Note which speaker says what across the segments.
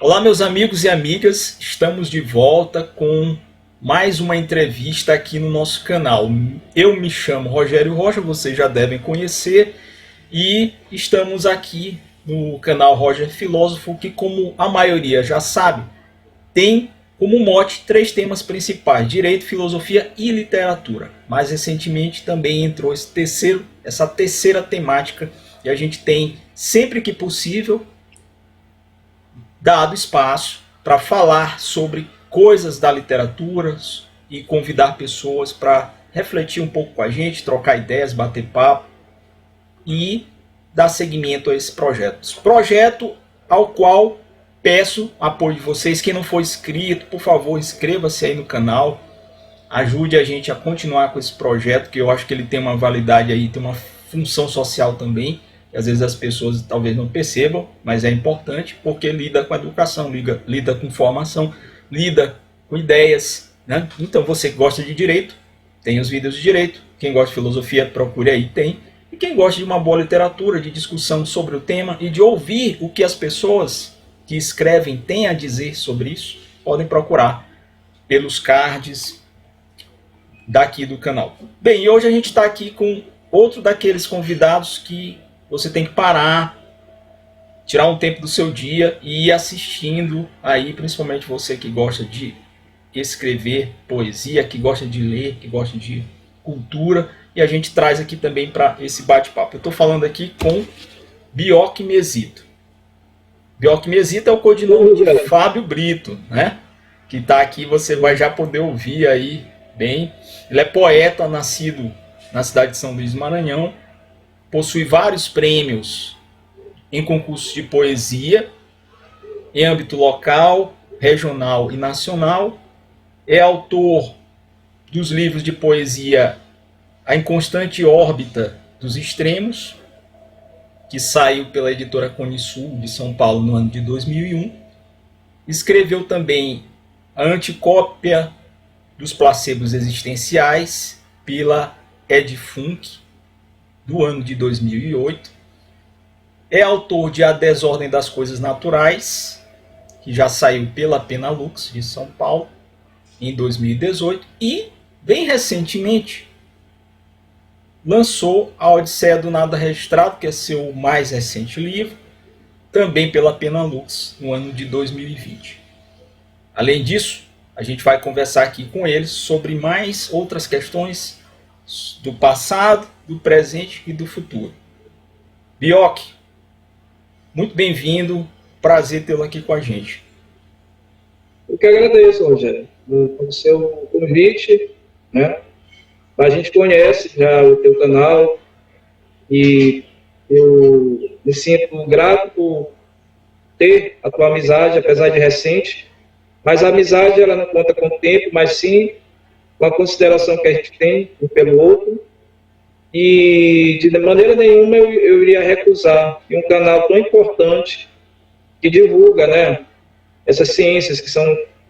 Speaker 1: Olá, meus amigos e amigas, estamos de volta com mais uma entrevista aqui no nosso canal. Eu me chamo Rogério Rocha, vocês já devem conhecer, e estamos aqui no canal Roger Filósofo, que, como a maioria já sabe, tem como mote três temas principais: direito, filosofia e literatura. Mais recentemente também entrou essa terceira temática, e a gente tem, sempre que possível, dado espaço para falar sobre coisas da literatura e convidar pessoas para refletir um pouco com a gente, trocar ideias, bater papo e dar seguimento a esse projeto. Projeto ao qual peço apoio de vocês. Quem não for inscrito, por favor, inscreva-se aí no canal. Ajude a gente a continuar com esse projeto, que eu acho que ele tem uma validade aí, tem uma função social também. E às vezes as pessoas talvez não percebam, mas é importante porque lida com a educação, lida com formação, lida com ideias, né? Então você que gosta de direito, tem os vídeos de direito. Quem gosta de filosofia, procure aí, tem. E quem gosta de uma boa literatura, de discussão sobre o tema e de ouvir o que as pessoas que escrevem têm a dizer sobre isso, podem procurar pelos cards daqui do canal. Bem, e hoje a gente está aqui com outro daqueles convidados que você tem que parar, tirar um tempo do seu dia e ir assistindo aí, principalmente você que gosta de escrever poesia, que gosta de ler, que gosta de cultura, e a gente traz aqui também para esse bate-papo. Eu estou falando aqui com Bioc Mesito. Bioc Mesito é o codinome de Fábio Brito, né? Que está aqui, você vai já poder ouvir aí bem. Ele é poeta, nascido na cidade de São Luís do Maranhão, possui vários prêmios em concursos de poesia, em âmbito local, regional e nacional. É autor dos livros de poesia A Inconstante Órbita dos Extremos, que saiu pela editora Cone Sul de São Paulo no ano de 2001. Escreveu também A Anticópia dos Placebos Existenciais, pela Ed Funk, do ano de 2008. É autor de A Desordem das Coisas Naturais, que já saiu pela Penalux de São Paulo em 2018. E, bem recentemente, lançou A Odisseia do Nada Registrado, que é seu mais recente livro, também pela Penalux no ano de 2020. Além disso, a gente vai conversar aqui com ele sobre mais outras questões do passado, do presente e do futuro. Bioc, muito bem-vindo, prazer tê-lo aqui com a gente.
Speaker 2: Eu que agradeço, Rogério, pelo seu convite, né? A gente conhece já o teu canal e eu me sinto grato por ter a tua amizade, apesar de recente, mas a amizade ela não conta com o tempo, mas sim com a consideração que a gente tem um pelo outro. E de maneira nenhuma eu iria recusar que um canal tão importante que divulga, né, essas ciências que são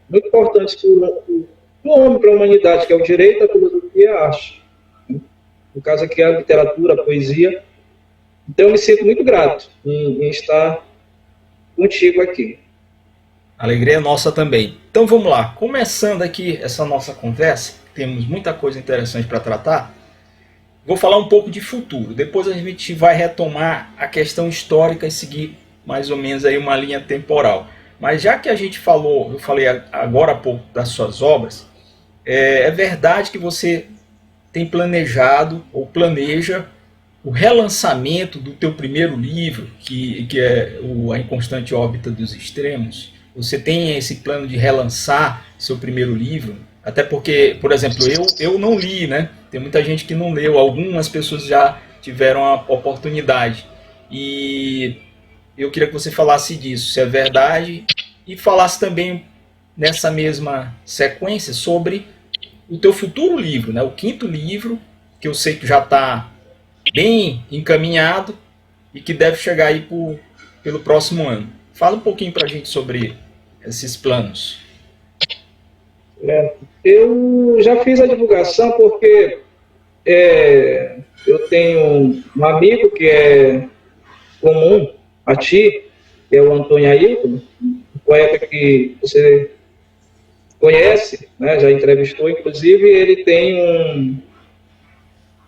Speaker 2: muito importantes para o homem, para a humanidade, que é o direito, a filosofia e a arte. No caso aqui é a literatura, a poesia. Então eu me sinto muito grato em estar contigo aqui.
Speaker 1: A alegria é nossa também. Então vamos lá, começando aqui essa nossa conversa, temos muita coisa interessante para tratar. Vou falar um pouco de futuro, depois a gente vai retomar a questão histórica e seguir mais ou menos aí uma linha temporal. Mas já que a gente falou, eu falei agora há pouco das suas obras, é verdade que você tem planejado ou planeja o relançamento do teu primeiro livro, que é A Inconstante Órbita dos Extremos. Você tem esse plano de relançar seu primeiro livro? Até porque, por exemplo, eu não li, né? Tem muita gente que não leu, algumas pessoas já tiveram a oportunidade. E eu queria que você falasse disso, se é verdade, e falasse também nessa mesma sequência sobre o teu futuro livro, né? O quinto livro, que eu sei que já está bem encaminhado e que deve chegar aí pelo próximo ano. Fala um pouquinho para a gente sobre esses planos.
Speaker 2: Eu já fiz a divulgação porque eu tenho um amigo que é comum a ti, que é o Antônio Ailton, poeta que você conhece, né, já entrevistou, inclusive, ele tem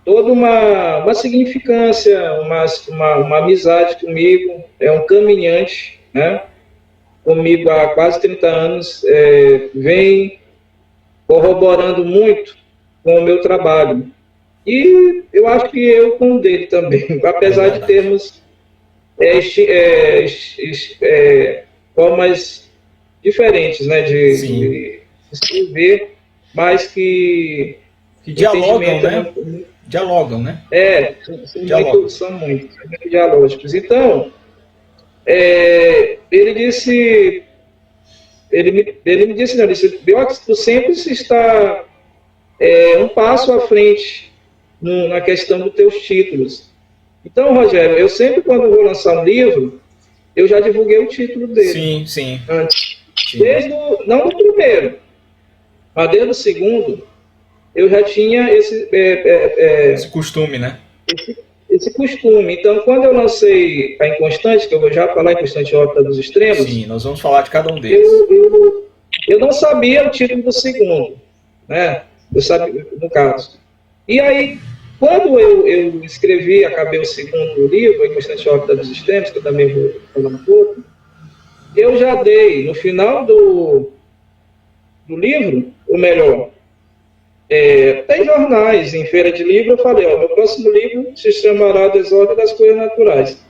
Speaker 2: toda uma significância, uma amizade comigo, é um caminhante, né, comigo há quase 30 anos, vem corroborando muito com o meu trabalho. E eu acho que eu com o dele também, apesar de termos formas diferentes, né, de escrever, mas que
Speaker 1: dialogam, né? Dialogam, né?
Speaker 2: São muito dialógicos. Então, ele me disse, não, Biox, tu sempre está um passo à frente na questão dos teus títulos. Então, Rogério, eu sempre, quando vou lançar um livro, eu já divulguei o título dele.
Speaker 1: Sim.
Speaker 2: Antes. Não do primeiro, mas desde o segundo, eu já tinha
Speaker 1: esse costume, né?
Speaker 2: Esse costume. Então, quando eu lancei a Inconstante, que eu vou já falar Inconstante Órbita dos Extremos...
Speaker 1: Sim, nós vamos falar de cada um deles.
Speaker 2: Eu não sabia o título do segundo, né? Eu sabia, no caso. E aí, quando eu escrevi, acabei o segundo livro, a Inconstante Órbita dos Extremos, que eu também vou falar um pouco, eu já dei, no final do livro, ou melhor, tem jornais, em feira de livro, eu falei, meu próximo livro se chamará Desordem das Coisas Naturais.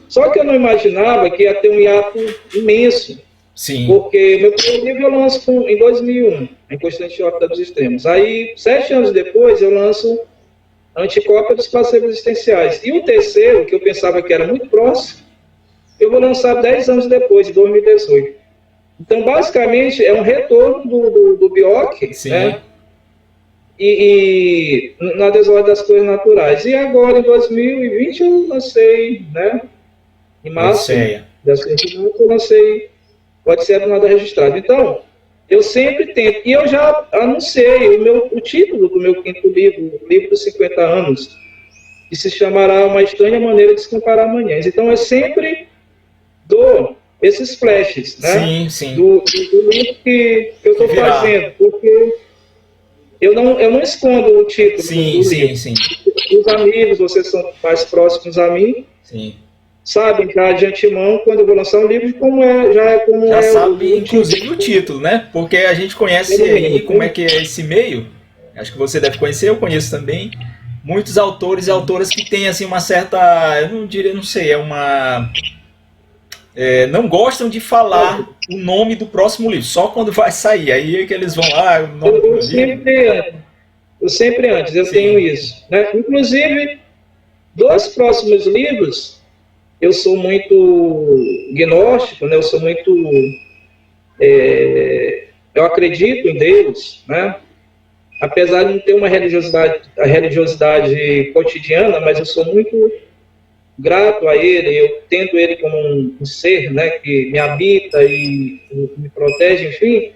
Speaker 2: Só que eu não imaginava que ia ter um hiato imenso.
Speaker 1: Sim.
Speaker 2: Porque meu primeiro livro eu lanço em 2001, a Inconstante Órbita dos Extremos. Aí, 7 anos depois, eu lanço a Anticópia dos Placebos Existenciais. E o terceiro, que eu pensava que era muito próximo, eu vou lançar 10 anos depois, em 2018. Então, basicamente, é um retorno do Bioc, né? E na Desordem das Coisas Naturais. E agora, em 2020, eu lancei, né? Em março dessa eu lancei Pode Ser Nada Registrado. Então, eu sempre tento. E eu já anunciei o título do meu quinto livro, o livro dos 50 anos, que se chamará Uma Estranha Maneira de Se Comparar Amanhãs. Então, eu sempre dou esses flashes, né?
Speaker 1: Sim.
Speaker 2: Do livro que eu estou fazendo, porque eu não escondo o título do livro. Sim. Os amigos, vocês são mais próximos a mim, sabem já de antemão, quando eu vou lançar um livro, já
Speaker 1: sabe, inclusive, o título, né? Porque a gente conhece aí como é que é esse meio. Acho que você deve conhecer, eu conheço também. Muitos autores e autoras que têm assim, uma certa, eu não diria, não sei, não gostam de falar o nome do próximo livro, só quando vai sair. Aí é que eles vão lá, o nome do livro.
Speaker 2: Eu sempre antes, tenho isso. Né? Inclusive, 2 próximos livros, eu sou muito gnóstico, né? Eu sou muito... eu acredito em Deus, né? Apesar de não ter uma religiosidade cotidiana, mas eu sou muito grato a ele, eu tento ele como um ser, né, que me habita e me protege, enfim.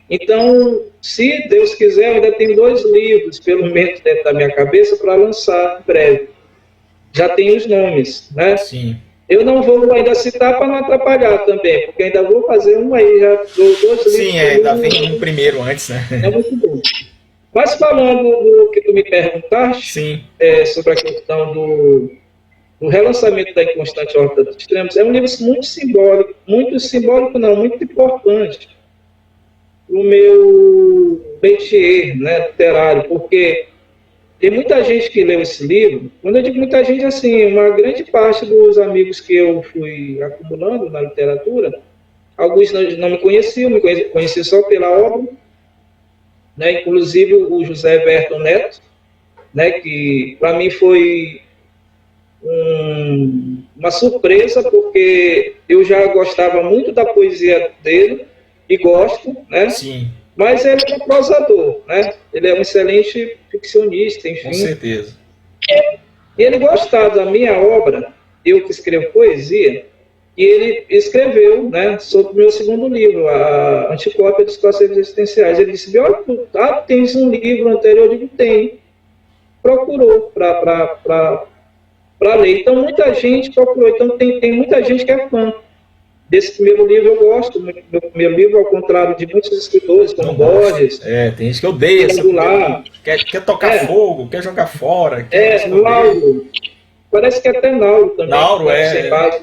Speaker 2: Então, se Deus quiser, eu ainda tenho 2 livros, pelo menos dentro da minha cabeça, para lançar em breve. Já tem os nomes, né?
Speaker 1: Sim.
Speaker 2: Eu não vou ainda citar para não atrapalhar também, porque ainda vou fazer um aí, já dou 2 livros.
Speaker 1: Sim, ainda vem um primeiro antes, né?
Speaker 2: É muito bom. Mas falando do que tu me perguntaste, sobre a questão do relançamento da Inconstante Órbita dos Extremos, é um livro muito simbólico, muito importante para o meu métier, né, literário, porque tem muita gente que leu esse livro. Quando eu digo muita gente, assim, uma grande parte dos amigos que eu fui acumulando na literatura, alguns não me conheciam, conheciam só pela obra, né, inclusive o José Berton Neto, né, que para mim foi uma surpresa, porque eu já gostava muito da poesia dele, e gosto, né?
Speaker 1: Sim.
Speaker 2: Mas ele é um prosador, né? Ele é um excelente ficcionista, enfim.
Speaker 1: Com certeza.
Speaker 2: Ele gostava da minha obra, eu que escrevo poesia, e ele escreveu, né, sobre o meu segundo livro, a Anticópia dos Placebos Existenciais. Ele disse, olha, tu tens um livro anterior? Eu digo, tem. Procurou para ler. Então, muita gente procurou. Então, tem muita gente que é fã Desse primeiro livro eu gosto muito do meu primeiro livro, ao contrário de muitos escritores, como Borges.
Speaker 1: Tem gente que odeia essa coisa. Quer tocar fogo, quer jogar fora.
Speaker 2: Lauro. Parece que até Nauro também.
Speaker 1: Nauro,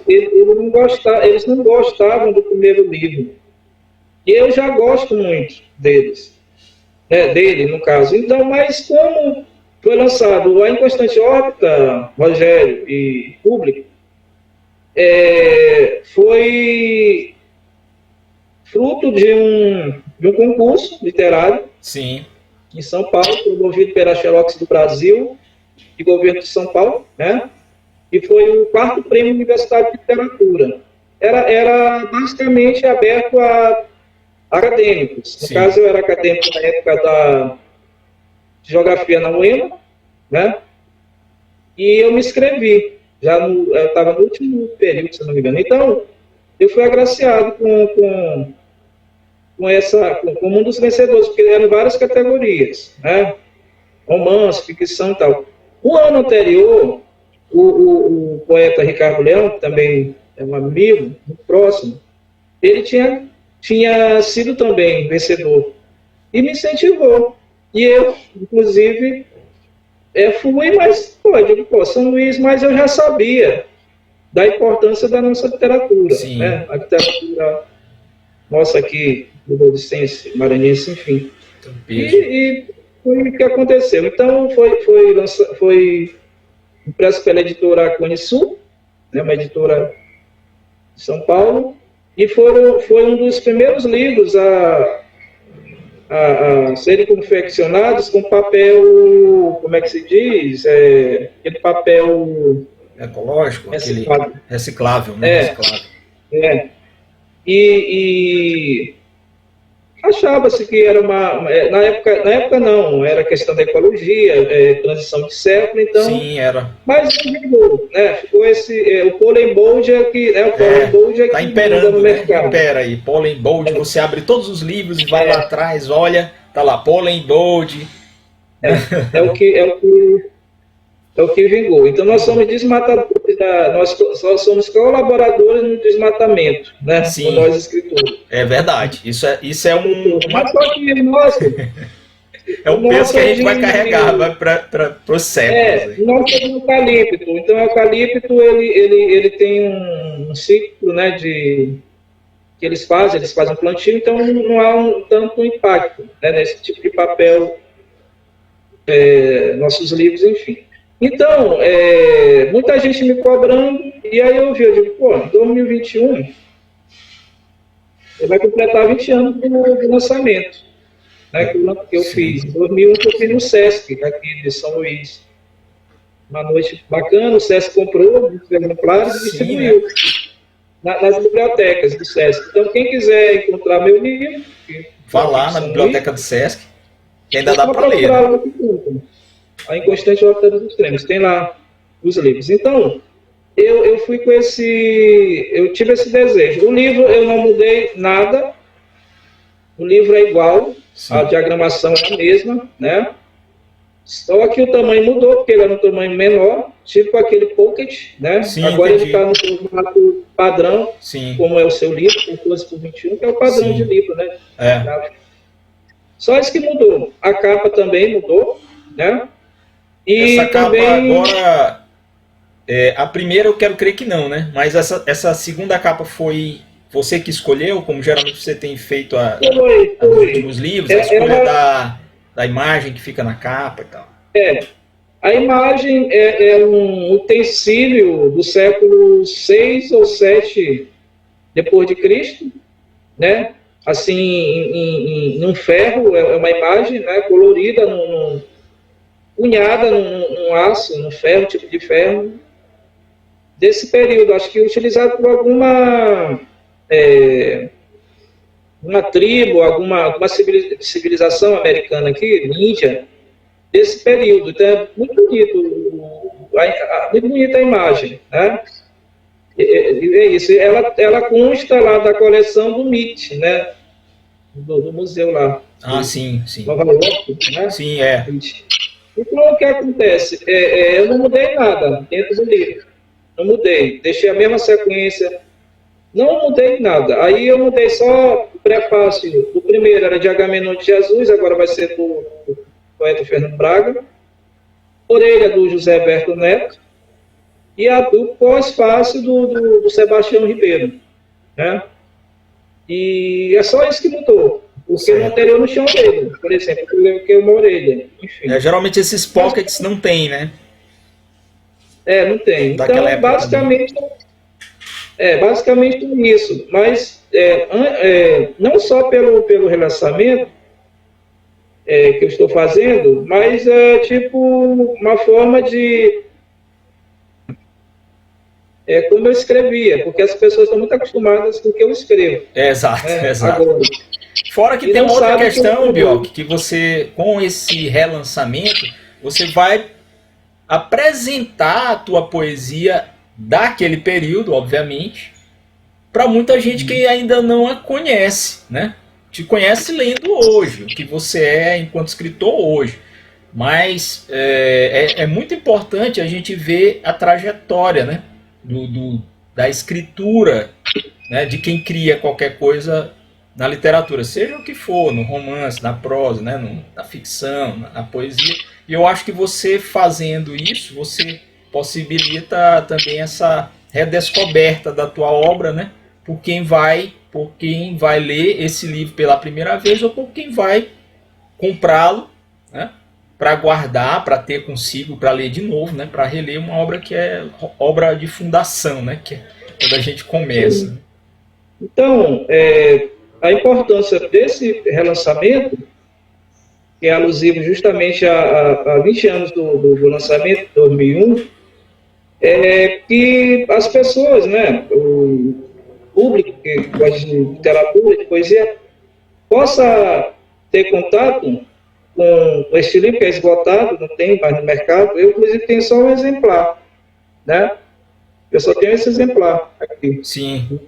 Speaker 2: eles não gostavam do primeiro livro. E eu já gosto muito deles. Dele, no caso. Então, mas como foi lançado A Inconstante Órbita, Rogério e Público, foi fruto de um concurso literário.
Speaker 1: Sim.
Speaker 2: Em São Paulo, promovido pela Xerox do Brasil e governo de São Paulo, né? E foi o 4º Prêmio Universitário de Literatura. Era basicamente aberto a acadêmicos. No
Speaker 1: Sim.
Speaker 2: caso, eu era acadêmico na época da Geografia na UEMA, né? E eu me inscrevi. Eu estava no último período, se não me engano. Então, eu fui agraciado com um dos vencedores, porque eram várias categorias, né? Romance, ficção e tal. O ano anterior, o poeta Ricardo Leão, que também é um amigo muito próximo, ele tinha sido também vencedor e me incentivou. E eu, inclusive, fui, mas, eu digo, São Luís, mas eu já sabia da importância da nossa literatura, né? A literatura nossa aqui, do Lucense, Maranhense, enfim. E foi o que aconteceu. Então, foi impresso pela editora Cone Sul, né, uma editora de São Paulo, e foi um dos primeiros livros a serem confeccionados com papel, como é que se diz? Aquele papel
Speaker 1: ecológico, reciclável, né? Reciclável.
Speaker 2: E achava-se que era na época não, era questão da ecologia, transição de século, então...
Speaker 1: Sim, era.
Speaker 2: Mas ficou, né? Ficou o Pollen Bold
Speaker 1: tá imperando no mercado. Impera aí, Pollen Bold, você abre todos os livros e vai lá atrás, olha, tá lá, Pollen Bold.
Speaker 2: É o que vingou. Então nós somos desmatadores, nós somos colaboradores no desmatamento, né?
Speaker 1: Sim.
Speaker 2: Nós escritores.
Speaker 1: É verdade. Isso é
Speaker 2: Mas só que
Speaker 1: um peso que a gente vai carregar, vai para os séculos.
Speaker 2: Nós temos o eucalipto. Então o eucalipto ele tem um ciclo, né, que eles fazem um plantio, então não há tanto impacto, né, nesse tipo de papel, nossos livros, enfim. Então, muita gente me cobrando, e aí eu digo, em 2021, ele vai completar 20 anos do lançamento, né, que eu fiz. Em 2001, eu fiz no Sesc, aqui de São Luís. Uma noite bacana, o Sesc comprou muitos exemplares e distribuiu nas bibliotecas do Sesc. Então, quem quiser encontrar meu livro...
Speaker 1: Vá lá na biblioteca do Sesc, que ainda dá para ler.
Speaker 2: A Inconstante Órbita dos Extremos, tem lá os livros. Então, eu fui com eu tive esse desejo. O livro, eu não mudei nada, o livro é igual, a diagramação é a mesma, né? Só que o tamanho mudou, porque ele era um tamanho menor, tipo aquele pocket, né?
Speaker 1: Sim,
Speaker 2: agora
Speaker 1: entendi.
Speaker 2: ele está no formato padrão, como é o seu livro, 14/21, que é o padrão de livro, né? Só isso que mudou. A capa também mudou, né? E
Speaker 1: essa capa
Speaker 2: também...
Speaker 1: agora, a primeira eu quero crer que não, né? Mas essa segunda capa foi você que escolheu, como geralmente você tem feito os últimos livros, a escolha da imagem que fica na capa e tal.
Speaker 2: A imagem é um utensílio do século 6 ou 7 depois de Cristo, né? Assim, num ferro, é uma imagem, né, colorida, cunhada num aço, num ferro, tipo de ferro, desse período, acho que utilizado por alguma uma tribo, alguma civilização americana aqui, Índia, desse período. Então é muito bonita a imagem, né? É isso. Ela consta lá da coleção do MIT, né? Do museu lá.
Speaker 1: Sim.
Speaker 2: Nova York, né?
Speaker 1: Sim,
Speaker 2: Então, o que acontece? Eu não mudei nada dentro do livro. Não mudei. Deixei a mesma sequência Não mudei nada. Aí eu mudei só o prefácio. O primeiro era de Agamenon de Jesus, agora vai ser do poeta Fernando Braga. Orelha do José Berto Neto. E o pós-fácil do Sebastião Ribeiro. Né? E é só isso que mudou. Porque no anterior não tinha orelha. Por exemplo, eu coloquei uma orelha. Enfim.
Speaker 1: Geralmente esses pockets não tem, né?
Speaker 2: Não tem.
Speaker 1: Daquela
Speaker 2: Então,
Speaker 1: época
Speaker 2: basicamente isso. Mas não só pelo relançamento que eu estou fazendo, mas é tipo uma forma de como eu escrevia, porque as pessoas estão muito acostumadas com o que eu escrevo.
Speaker 1: Exato. Agora. Fora que
Speaker 2: E
Speaker 1: tem uma outra questão,
Speaker 2: que
Speaker 1: Bioc, que você, com esse relançamento, você vai apresentar a tua poesia daquele período, obviamente, para muita gente que ainda não a conhece, né? Te conhece lendo hoje, o que você é enquanto escritor hoje. Mas é muito importante a gente ver a trajetória, né? Da escritura, né? De quem cria qualquer coisa na literatura, seja o que for, no romance, na prosa, né? Na ficção, na poesia. E eu acho que você fazendo isso, você possibilita também essa redescoberta da tua obra, né? Por quem vai ler esse livro pela primeira vez ou por quem vai comprá-lo, né? Para guardar, para ter consigo, para ler de novo, né? Para reler uma obra que é obra de fundação, né? Que é quando a gente começa.
Speaker 2: Então, a importância desse relançamento, que é alusivo justamente a 20 anos do lançamento, 2001, é que as pessoas, né, o público que gosta de literatura, de poesia, possa ter contato com este livro que é esgotado, não tem mais no mercado. Eu, inclusive, tenho só um exemplar, né? Eu só tenho esse exemplar aqui.
Speaker 1: Sim.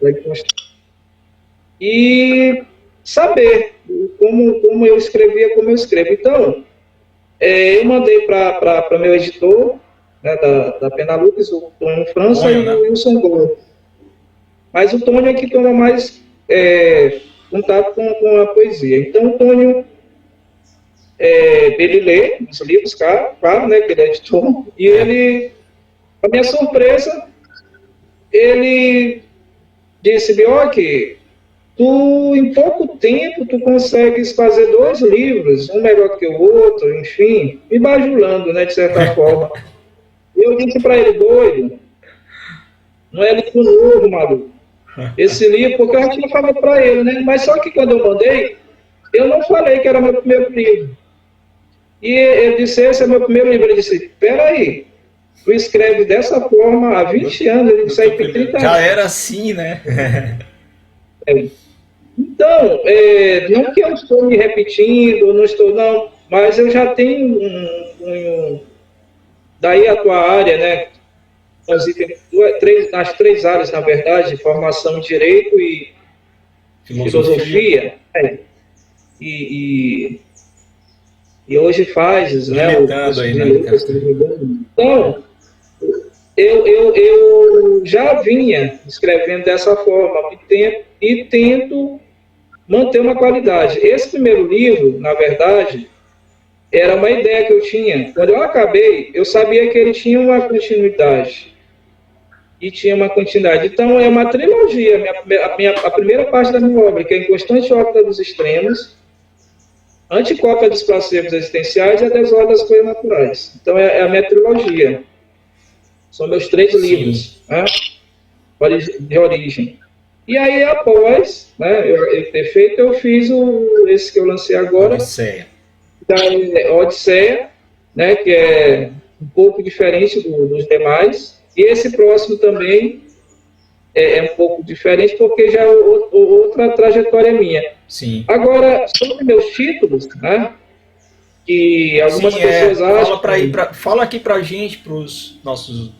Speaker 2: E saber como eu escrevia, como eu escrevo. Então, eu mandei para meu editor, né, da Penalux, o Tônio França e o Wilson Gomes. Mas o Tônio é que toma mais contato com a poesia. Então, o Tônio, ele lê os livros, claro, né, que ele é editor, e ele, a minha surpresa, ele disse: Bioc, tu, em pouco tempo, tu consegues fazer 2 livros, um melhor que o outro, enfim, me bajulando, né, de certa forma. Eu disse para ele: doido, não é livro novo, maluco. Esse livro, porque eu já tinha falado para ele, né, mas só que quando eu mandei, eu não falei que era meu primeiro livro. E ele disse: esse é meu primeiro livro. Ele disse: peraí, tu escreve dessa forma há 20 anos, ele disse: aí tem 30 anos.
Speaker 1: Já era assim, né?
Speaker 2: Então, não que eu estou me repetindo, não estou, não, mas eu já tenho daí a tua área, né? As 3 áreas, na verdade, formação, direito e filosofia. E hoje fazes, né? Então, eu já vinha escrevendo dessa forma e tento manter uma qualidade. Esse primeiro livro, na verdade, era uma ideia que eu tinha. Quando eu acabei, eu sabia que ele tinha uma continuidade. E tinha uma continuidade. Então, é uma trilogia. A primeira parte da minha obra, que é Inconstante Órbita dos Extremos, Anticópia dos Placebos Existenciais e A Desordem das Coisas Naturais. Então, é a minha trilogia. São meus 3 livros, né, de origem. E aí, após, né, eu ter feito, eu fiz esse que eu lancei agora, da Odisseia, né, que é um pouco diferente dos demais. E esse próximo também é um pouco diferente, porque já é outra trajetória minha.
Speaker 1: Sim.
Speaker 2: Agora, sobre meus títulos, né, que algumas pessoas acham...
Speaker 1: Fala aqui pra gente, pros nossos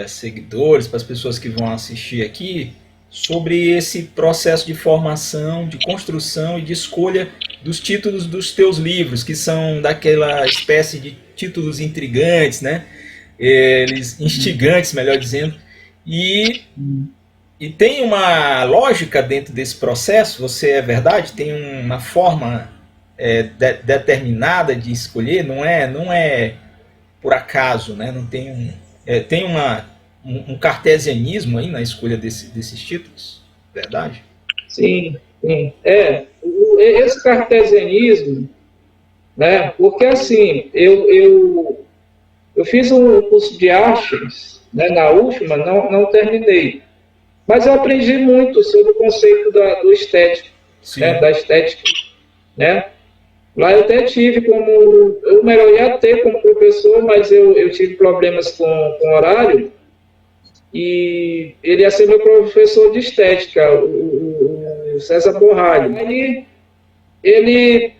Speaker 1: seguidores, para as pessoas que vão assistir aqui, sobre esse processo de formação, de construção e de escolha dos títulos dos teus livros, que são daquela espécie de títulos intrigantes, né? Eles instigantes, melhor dizendo, e E tem uma lógica dentro desse processo, você é verdade? Tem uma forma determinada de escolher, não é por acaso, né? Não tem tem um cartesianismo aí na escolha desses títulos, verdade?
Speaker 2: Sim, sim. Esse cartesianismo, né? Porque assim, eu fiz um curso de artes, né, na UFMA, não terminei. Mas eu aprendi muito sobre o conceito do estético, né,
Speaker 1: Sim.
Speaker 2: da estética, né? Lá eu até tive eu melhor ia ter como professor, mas eu tive problemas com horário, e ele ia ser meu professor de estética, o César Borralho. Ele,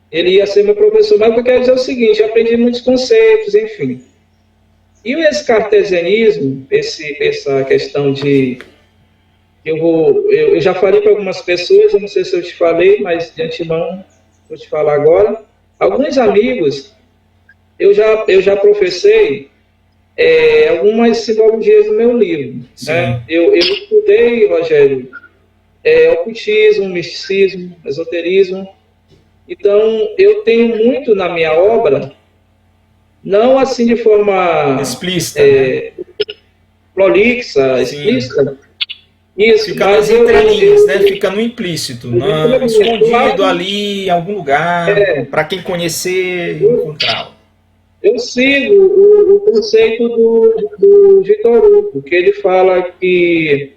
Speaker 2: ele ia ser meu professor, mas eu quero dizer o seguinte, eu aprendi muitos conceitos, enfim. E esse cartesianismo, essa questão de eu já falei para algumas pessoas, eu não sei se eu te falei, mas de antemão vou te falar agora. Alguns amigos, eu já professei algumas simbologias no meu livro. Né? Eu estudei, Rogério, ocultismo, misticismo, esoterismo. Então, eu tenho muito na minha obra, não assim de forma
Speaker 1: explícita, né?
Speaker 2: prolixa, explícita. Isso,
Speaker 1: fica nas entrelinhas, né? Fica no implícito, escondido ali em algum lugar, para quem conhecer encontrá-lo.
Speaker 2: Eu sigo o conceito do Victor Hugo, que ele fala que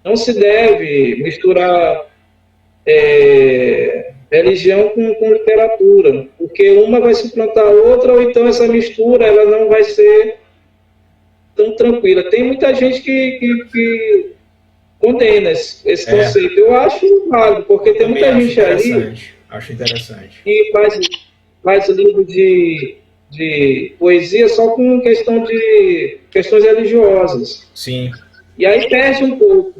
Speaker 2: não se deve misturar religião com literatura, porque uma vai suplantar a outra, ou então essa mistura ela não vai ser tão tranquila. Tem muita gente que condena esse conceito. Eu acho válido, porque tem muita gente ali
Speaker 1: acho interessante.
Speaker 2: que faz livro de poesia só com questão de questões religiosas.
Speaker 1: Sim.
Speaker 2: E aí perde um pouco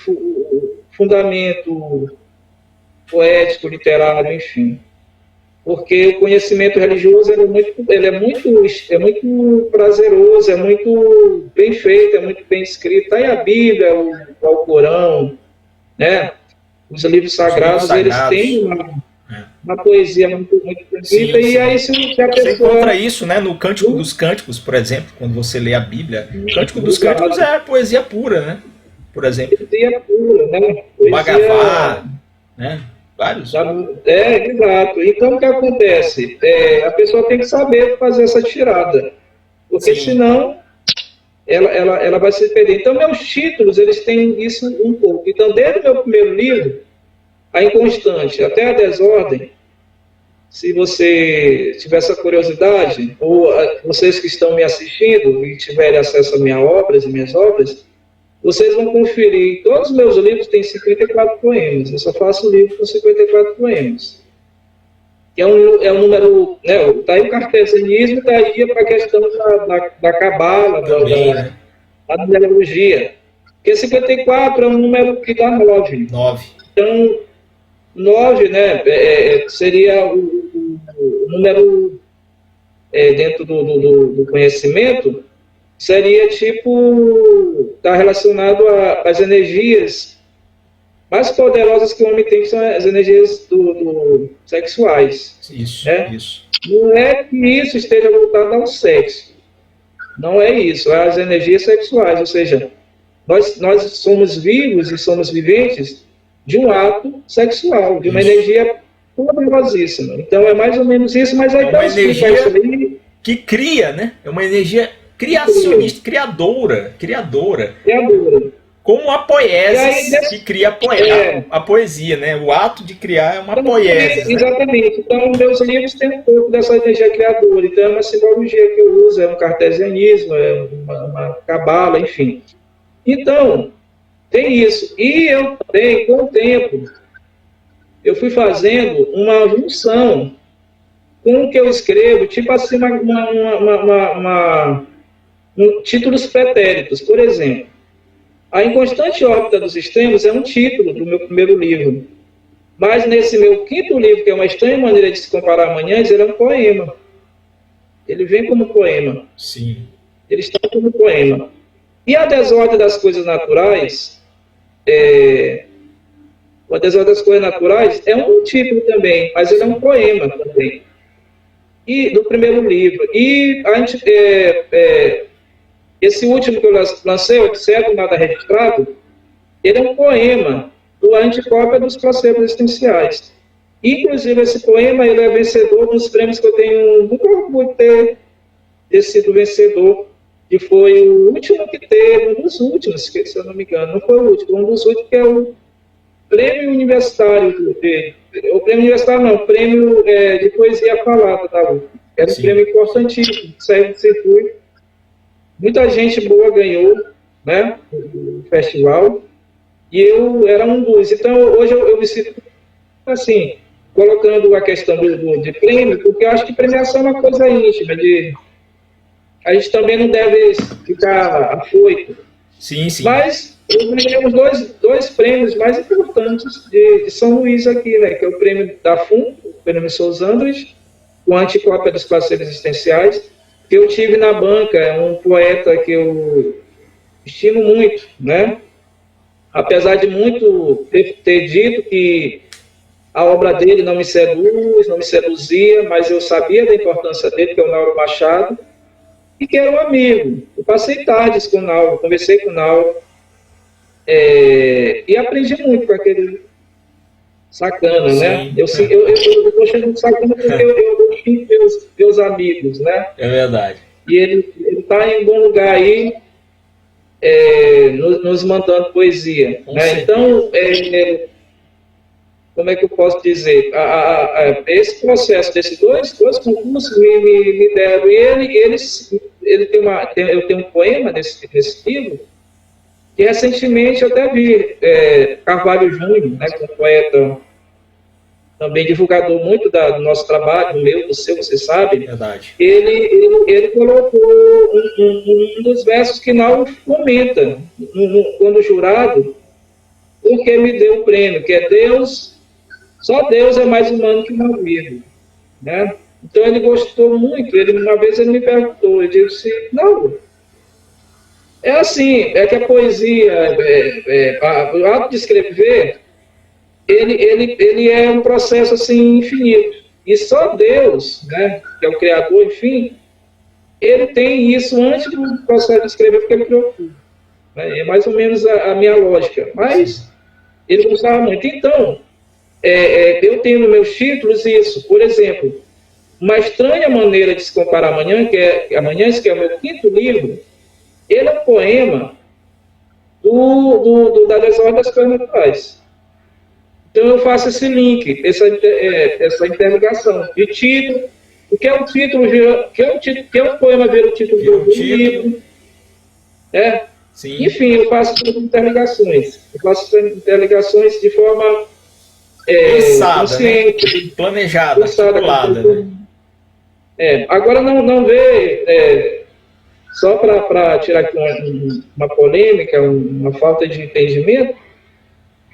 Speaker 2: o fundamento poético, literário, enfim. Porque o conhecimento religioso é muito prazeroso, é muito bem feito, é muito bem escrito. Aí a Bíblia, o Alcorão, né? Os livros sagrados, eles têm uma poesia muito bonita, e aí se a pessoa...
Speaker 1: Você encontra isso, né, no Cântico dos Cânticos, por exemplo, quando você lê a Bíblia. O Cântico dos Cânticos é poesia pura, né? Por exemplo.
Speaker 2: Poesia pura, né?
Speaker 1: O Bhagavad, né? Vários.
Speaker 2: Exato. Então, o que acontece? A pessoa tem que saber fazer essa tirada, porque senão ela vai se perder. Então, meus títulos, eles têm isso um pouco. Então, desde o meu primeiro livro, A Inconstante até a Desordem, se você tiver essa curiosidade, ou vocês que estão me assistindo e tiverem acesso às minhas obras, vocês vão conferir. Todos os meus livros têm 54 poemas. Eu só faço livro com 54 poemas. É um número... Né, está aí o cartesianismo, está aí para a questão da cabala, da numerologia. Porque 54 é um número que dá 9. Então, 9, né, seria o número dentro do conhecimento, seria tipo, está relacionado às energias mais poderosas que o homem tem, que são as energias sexuais.
Speaker 1: Isso.
Speaker 2: Não é que isso esteja voltado ao sexo. Não é isso, é as energias sexuais, ou seja, nós somos vivos e somos viventes de um ato sexual, de uma energia poderosíssima. Então é mais ou menos isso, mas aí
Speaker 1: uma energia que cria, né? É uma energia criacionista, criadora. Como a poesia que cria a poesia, né? O ato de criar é uma poesia.
Speaker 2: Exatamente. Né? Então, meus livros têm um pouco dessa energia criadora. Então, é uma simbologia que eu uso, é um cartesianismo, é uma cabala, enfim. Então, tem isso. E eu também, com o tempo, eu fui fazendo uma junção com o que eu escrevo, tipo assim, títulos pretéritos. Por exemplo, A Inconstante Órbita dos Extremos é um título do meu primeiro livro. Mas nesse meu quinto livro, que é Uma Estranha Maneira de Se Comparar Amanhãs, ele é um poema. Ele vem como poema.
Speaker 1: Sim.
Speaker 2: Ele está como poema. E a Desordem das Coisas Naturais, o A Desordem das Coisas Naturais é um título também, mas ele é um poema também, e do primeiro livro. E esse último que eu lancei, Odisseia do Nada Registrado, ele é um poema do Anticópia dos Placebos Existenciais. Inclusive, esse poema ele é vencedor dos prêmios que eu tenho muito orgulho de ter sido vencedor, que foi o último que teve, um dos últimos, se eu não me engano, não foi o último, um dos últimos, que é o Prêmio Universitário, o Prêmio Universitário não, Prêmio de Poesia Falada da UF. Era um prêmio importantíssimo, serve de circuito. Muita gente boa ganhou, né, no festival, e eu era um dos. Então, hoje eu me sinto, assim, colocando a questão de prêmio, porque eu acho que premiação é uma coisa íntima, a gente também não deve ficar afoito.
Speaker 1: Sim, sim.
Speaker 2: Mas eu ganhei os dois prêmios mais importantes de São Luís aqui, né, que é o prêmio da FUN, o prêmio Souza Andres, o Anticópia dos Placebos Existenciais, que eu tive na banca, é um poeta que eu estimo muito, né? Apesar de muito ter dito que a obra dele não me seduz, não me seduzia, mas eu sabia da importância dele, que é o Nauro Machado, e que era um amigo. Eu passei tardes com o Nauro, conversei com o Nauro, e aprendi muito com aquele sacana, né? Eu estou chamando de sacana porque eu tenho meus amigos, né?
Speaker 1: É verdade.
Speaker 2: E ele está em um bom lugar aí, nos mandando poesia. Né? Então, como é que eu posso dizer? Esse processo desses dois concursos me deram. E eu tenho um poema nesse livro, que recentemente eu até vi Carvalho Júnior, né, que é um poeta também divulgador muito do nosso trabalho, do meu, do seu, você sabe.
Speaker 1: Verdade.
Speaker 2: Ele colocou um dos versos que Nauro comenta quando jurado, porque me deu o prêmio, que é Deus, só Deus é mais humano que Nauro, né? Então ele gostou muito. Uma vez ele me perguntou, eu disse, não, é assim, é que a poesia, o ato de escrever, ele é um processo assim infinito. E só Deus, né, que é o Criador, enfim, ele tem isso antes do processo de escrever, porque ele criou tudo. É mais ou menos a minha lógica. Mas ele gostava muito. Então, eu tenho nos meus títulos isso. Por exemplo, Uma Estranha Maneira de Se Comparar Amanhã, que é o meu quinto livro, ele é um poema da Desordem das Coisas Naturais. Então eu faço esse link, essa interligação de título, o que é o título, que é o poema ver o título do livro,
Speaker 1: Sim.
Speaker 2: Enfim, eu faço interligações. De forma
Speaker 1: pensada,
Speaker 2: consciente,
Speaker 1: né? Planejada, articulada. Né?
Speaker 2: Agora não vê, só para tirar aqui uma polêmica, uma falta de entendimento.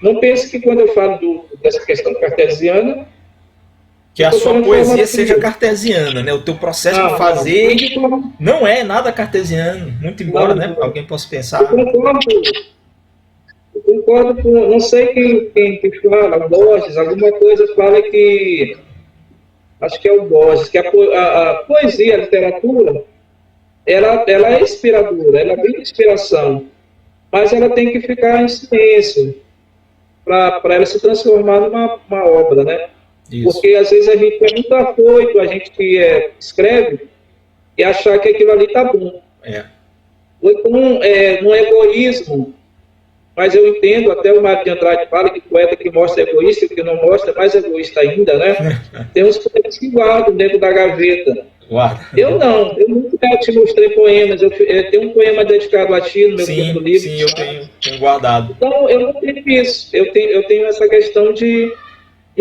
Speaker 2: Não pense que quando eu falo dessa questão cartesiana,
Speaker 1: que a sua poesia seja cartesiana, né? O teu processo de fazer não é nada cartesiano, muito embora, né? Alguém possa pensar.
Speaker 2: Eu concordo com, não sei quem fala, Borges, alguma coisa fala que, acho que é o Borges, que a poesia, a literatura, ela é inspiradora, ela vem de inspiração, mas ela tem que ficar em silêncio, para ela se transformar numa obra, né? Isso. Porque às vezes a gente é muito afoito, a gente que escreve, e achar que aquilo ali está bom. Ou então, no egoísmo, mas eu entendo, até o Mário de Andrade fala que o poeta que mostra é egoísta e o que não mostra é mais egoísta ainda, né? Tem uns poetas que guardam dentro da gaveta. Eu não, eu nunca te mostrei poemas, eu tenho um poema dedicado a ti no meu quinto livro.
Speaker 1: Sim, eu tenho guardado.
Speaker 2: Então, eu não tenho isso, eu tenho essa questão de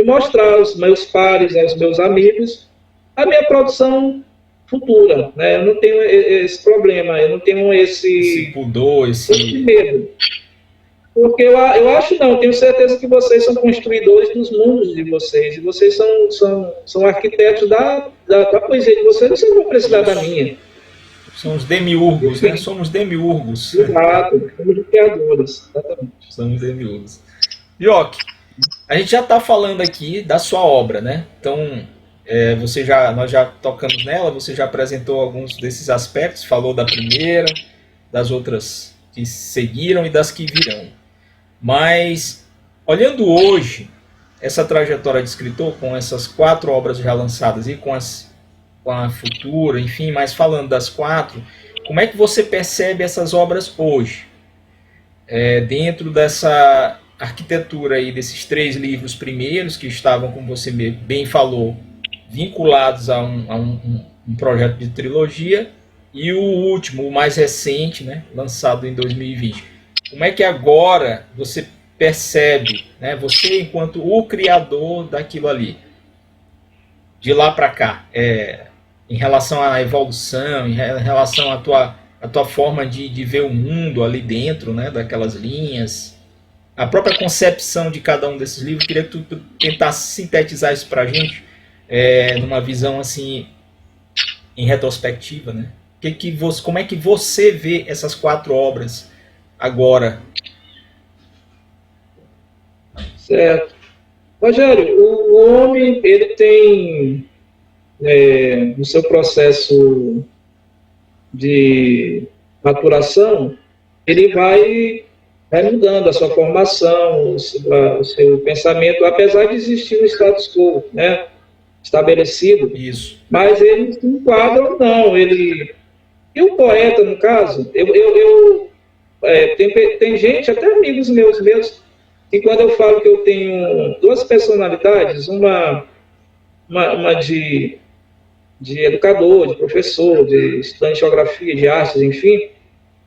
Speaker 2: mostrar aos meus pares, aos meus amigos, a minha produção futura, né? Eu não tenho esse problema, eu não tenho esse
Speaker 1: pudor,
Speaker 2: esse medo. Porque eu acho não, tenho certeza que vocês são construidores dos mundos de vocês, e vocês são arquitetos da poesia de vocês, vocês não vão precisar da minha.
Speaker 1: São os demiurgos, né? Somos demiurgos.
Speaker 2: Exato, somos criadores, exatamente.
Speaker 1: Somos demiurgos. Bioc, a gente já está falando aqui da sua obra, né? Então, nós já tocamos nela, você já apresentou alguns desses aspectos, falou da primeira, das outras que seguiram e das que virão. Mas, olhando hoje, essa trajetória de escritor, com essas 4 obras já lançadas e com a futura, enfim, mas falando das 4, como é que você percebe essas obras hoje? Dentro dessa arquitetura aí, desses 3 livros primeiros, que estavam, como você bem falou, vinculados a um projeto de trilogia, e o último, o mais recente, né, lançado em 2020. Como é que agora você percebe, né, você enquanto o criador daquilo ali, de lá para cá, em relação à evolução, em relação à tua forma de ver o mundo ali dentro, né, daquelas linhas, a própria concepção de cada um desses livros? Queria que tu tentasse sintetizar isso para a gente, numa visão assim, em retrospectiva, né? Como é que você vê essas 4 obras agora?
Speaker 2: Certo. Rogério, o homem, ele tem, no seu processo de maturação, ele vai mudando a sua formação, o seu pensamento, apesar de existir um status quo, né, estabelecido.
Speaker 1: Isso.
Speaker 2: Mas ele se enquadra ou não. E o poeta, no caso, tem gente, até amigos meus, que quando eu falo que eu tenho 2 personalidades, uma de educador, de professor, de estudante de geografia, de artes, enfim,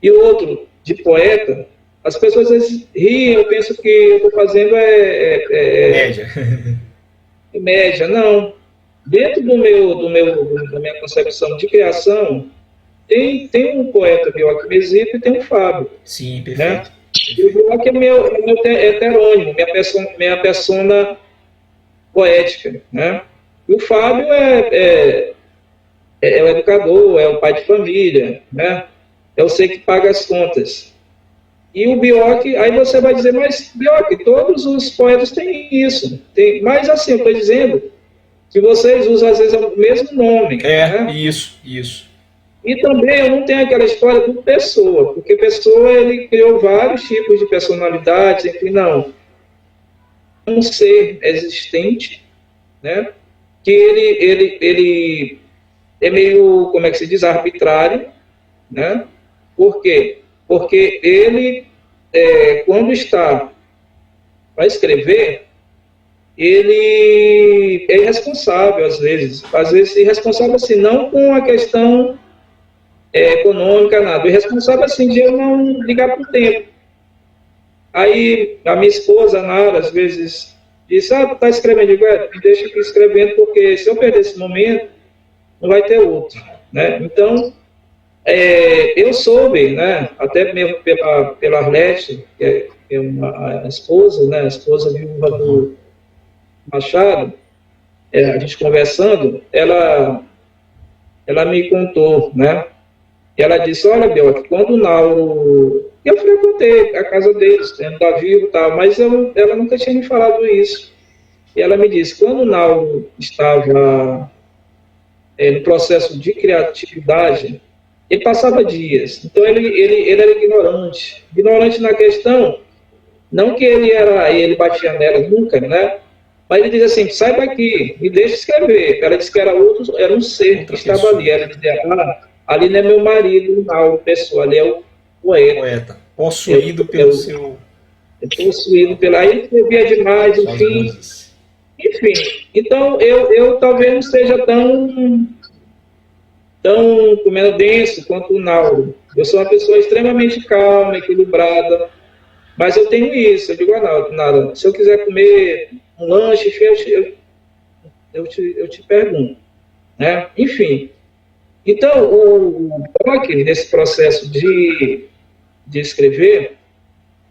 Speaker 2: e o outro de poeta, as pessoas às vezes riem, eu penso que eu estou fazendo
Speaker 1: média.
Speaker 2: Média, não. Dentro da minha concepção de criação, tem um poeta Bioc Mesico e tem um Fábio.
Speaker 1: Sim, perfeito.
Speaker 2: Né? E o Bioc é meu heterônimo, minha persona poética. Né? E o Fábio é o educador, é o pai de família, né? É o ser que paga as contas. E o Bioc, aí você vai dizer, mas Bioc, todos os poetas têm isso. Mas assim, eu estou dizendo que vocês usam às vezes o mesmo nome. Né?
Speaker 1: Isso.
Speaker 2: E também eu não tenho aquela história do Pessoa, porque Pessoa, ele criou vários tipos de personalidades, enfim, não. Um ser existente, né? Que ele é meio, como é que se diz, arbitrário, né? Por quê? Porque ele, quando está para escrever, ele é irresponsável às vezes irresponsável assim, não com a questão econômica, nada, irresponsável assim de eu não ligar para o tempo. Aí a minha esposa, Nara, às vezes diz, tá escrevendo, eu digo, me deixa aqui escrevendo, porque se eu perder esse momento, não vai ter outro, né? Então, eu soube, né, até mesmo pela Arlete, que é a esposa, né, a esposa viúva do Machado, a gente conversando, ela me contou, né? Ela disse, olha, Bel, quando o Nauro... Eu frequentei a casa deles, tá vivo e tal, mas ela nunca tinha me falado isso. E ela me disse, quando o Nauro estava no processo de criatividade, ele passava dias. Então, ele era ignorante. Ignorante na questão, não que ele batia nela nunca, né? Mas ele dizia assim, sai daqui, me deixa escrever. Ela disse que era um ser que estava ali. Ela dizia, ali não é meu marido, não, pessoa, ali é o poeta.
Speaker 1: Possuído pelo seu...
Speaker 2: Possuído pela... Aí ele escrevia demais, enfim. Então, eu talvez não seja tão denso quanto o Nauro. Eu sou uma pessoa extremamente calma, equilibrada, mas eu tenho isso. Eu digo, nada, se eu quiser comer um lanche, eu te pergunto. Né? Enfim. Então, o Bioc, nesse processo de escrever,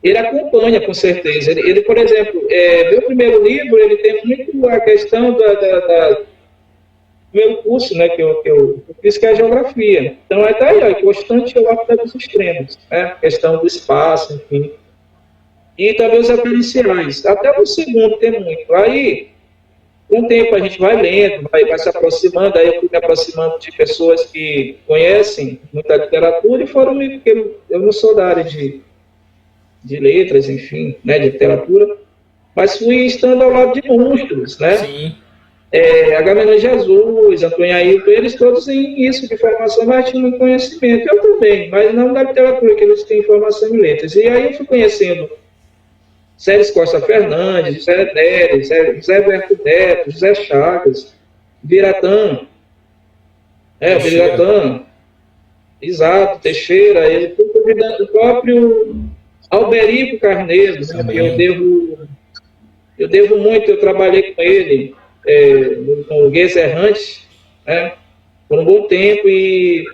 Speaker 2: ele acompanha, com certeza. Ele por exemplo, meu primeiro livro, ele tem muito a questão meu curso, né, que eu fiz, que é a geografia. Então, é daí, ó, é constante o ato dos extremos, né, questão do espaço, enfim. E também os referenciais. Até o segundo tem muito. Aí, com o tempo, a gente vai lendo, vai se aproximando, aí eu fui me aproximando de pessoas que conhecem muita literatura e foram me... Porque eu não sou da área de letras, enfim, né, de literatura, mas fui estando ao lado de monstros, né?
Speaker 1: Sim.
Speaker 2: Agamenon Jesus, Antônio Ailton, eles todos têm isso de formação, mas tinham um conhecimento. Eu também, mas não da literatura, que eles têm formação em letras. E aí eu fui conhecendo Sérgio Costa Fernandes, José Neres, José Berto Neto, José Chagas, Biratã, Biratã, exato, Teixeira, ele foi convidando o próprio Alberico Carneiro, né, que eu devo muito, eu trabalhei com ele no Guias Errantes, né, por um bom tempo, e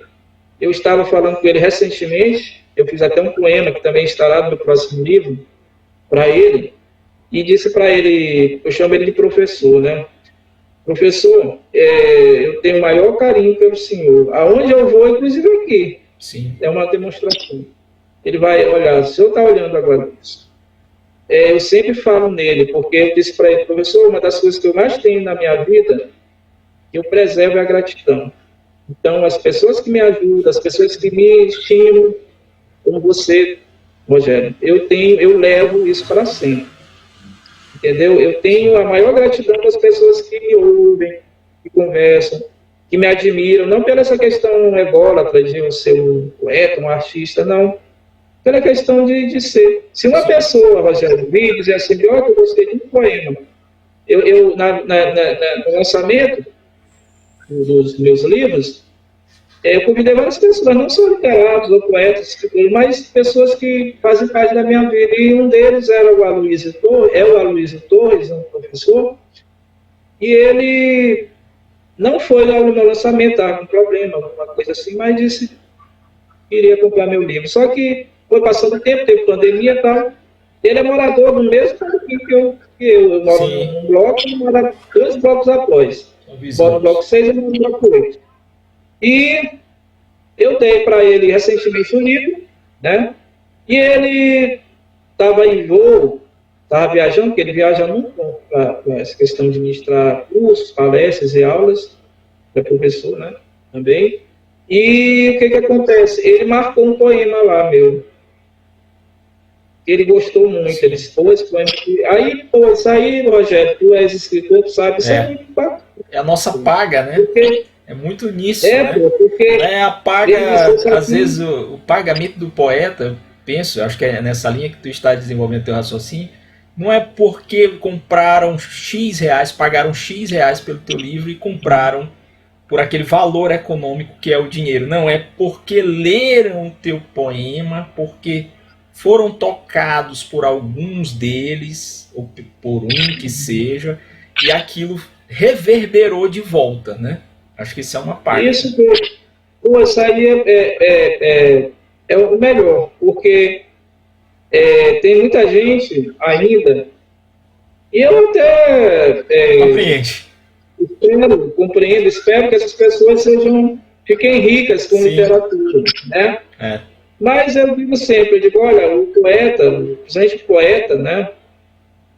Speaker 2: eu estava falando com ele recentemente, eu fiz até um poema que também estará no meu próximo livro, para ele, e disse para ele, eu chamo ele de professor, né? Professor, eu tenho o maior carinho pelo senhor. Aonde eu vou, inclusive aqui,
Speaker 1: Sim.
Speaker 2: é uma demonstração. Ele vai olhar, o senhor está olhando agora isso. Eu sempre falo nele, porque eu disse para ele, professor, uma das coisas que eu mais tenho na minha vida, que eu preservo é a gratidão. Então, as pessoas que me ajudam, as pessoas que me estimulam, como você, Rogério, eu levo isso para sempre. Entendeu? Eu tenho a maior gratidão das pessoas que me ouvem, que conversam, que me admiram, não pela essa questão ególatra de eu ser um poeta, um artista, não. Pela questão de ser. Se uma pessoa, Rogério, vir dizer assim, ó, eu gostei de um poema, no lançamento dos meus livros, eu convidei várias pessoas, não só literatos ou poetas, mas pessoas que fazem parte da minha vida. E um deles era o Aloysio Torres, um professor, e ele não foi lá no meu lançamento, estava com problema, alguma coisa assim, mas disse que iria comprar meu livro. Só que foi passando o tempo, teve pandemia e tal. Ele é morador do mesmo que eu moro num bloco, e moro 2 blocos após. Moro no bloco 6 e moro no bloco 8. E eu dei para ele recentemente um livro, né? E ele estava em voo, estava viajando, porque ele viaja muito para essa questão de ministrar cursos, palestras e aulas, é professor, né? Também. E o que acontece? Ele marcou um poema lá, meu. Ele gostou muito, ele expôs poema. Aí, pô, isso aí, Rogério, tu és escritor, tu sabe, isso é muito bacana.
Speaker 1: É a nossa paga, né?
Speaker 2: Porque
Speaker 1: é muito nisso, né?
Speaker 2: Pô, porque
Speaker 1: não é a paga, às vezes o pagamento do poeta, penso, acho que é nessa linha que tu está desenvolvendo teu raciocínio, não é porque compraram X reais, pagaram X reais pelo teu livro e compraram por aquele valor econômico que é o dinheiro. Não, é porque leram o teu poema, porque foram tocados por alguns deles, ou por um que seja, e aquilo reverberou de volta, né? Acho que isso é uma parte.
Speaker 2: Isso, isso aí é o melhor, porque tem muita gente ainda, e eu até compreendo, espero que essas pessoas fiquem ricas com literatura, né? Mas eu digo sempre, eu digo, olha, o poeta, principalmente o poeta, né?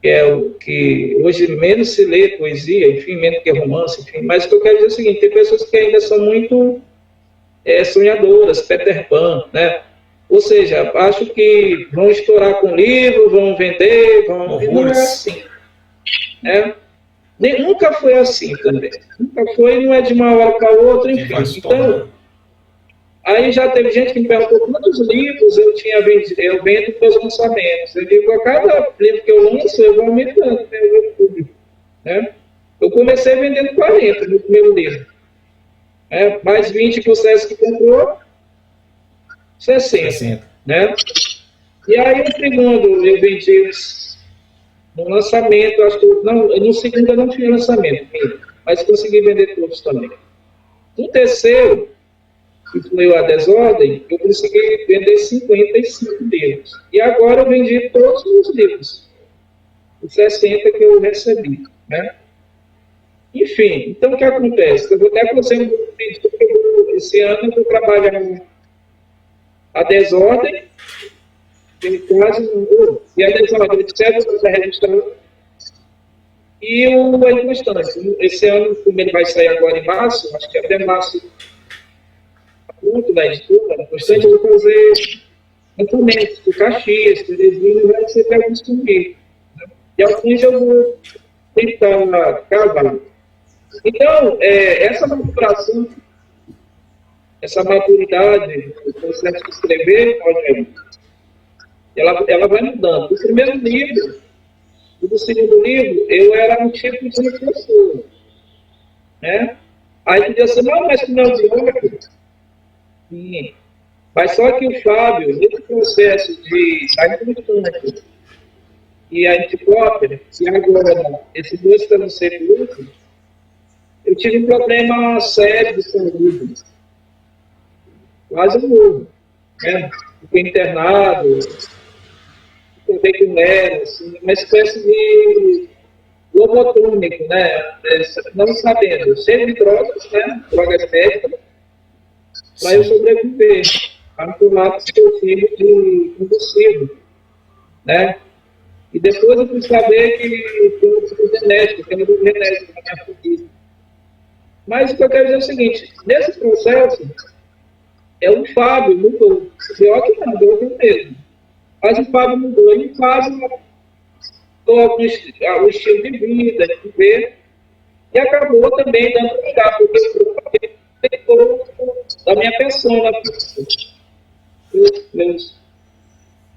Speaker 2: Que é o que hoje menos se lê poesia, enfim, menos que romance, enfim. Mas o que eu quero dizer é o seguinte, tem pessoas que ainda são muito sonhadoras, Peter Pan, né? Ou seja, acho que vão estourar com livro, vão vender, não é assim. Né? Nunca foi assim também. Nunca foi, não é de uma hora para outra, enfim. Então, aí já teve gente que me perguntou quantos livros eu vendo para os lançamentos. Eu digo, a cada livro que eu lanço, eu vou aumentando o meu público. Né? Eu comecei vendendo 40 no primeiro livro. Mais 20 que o Sesc comprou, 60. Né? E aí o segundo eu vendi no lançamento, acho que no segundo eu não tinha lançamento, mas consegui vender todos também. No terceiro, que foi a Desordem, eu consegui vender 55 livros. E agora eu vendi todos os livros, os 60 que eu recebi. Né? Enfim, então o que acontece? Eu vou até fazer um vídeo, porque esse ano eu vou trabalhar a desordem, e a desordem, etc., está registrando, e o inconstante. Esse ano, como ele vai sair agora em março, acho que até março, muito da editora, inconstante, eu vou fazer documentos de Caxias, Teresina, vai ser para consumir. E alguns eu vou tentar cavar. Então, essa maturação, essa maturidade, o processo de escrever, ela vai mudando. Do primeiro livro, e do segundo livro, eu era um tipo de professor. Né? Aí podia ser, não, mas que não é biógrafo. Sim. Mas só que o Fábio, nesse processo de agricultura e a anticópia, e agora esse dois estão sendo úteis, eu tive um problema sério de saúde. Quase morro. Né? Fiquei internado, fiquei com ela, assim, uma espécie de lobotômico, né? Não sabendo, cheio de drogas, né? Drogas médicas, para eu sobreviver. Para tomar filho de combustível, né? E depois eu fui saber que foi um genético, que é um genético na minha família. Mas o que eu quero dizer é o seguinte, nesse processo, o Fábio mudou. Pior que não, mudou eu mesmo. Mas o Fábio mudou, ele faz o estilo de vida, de viver, e acabou também dando lugar, porque ele pegou da minha persona,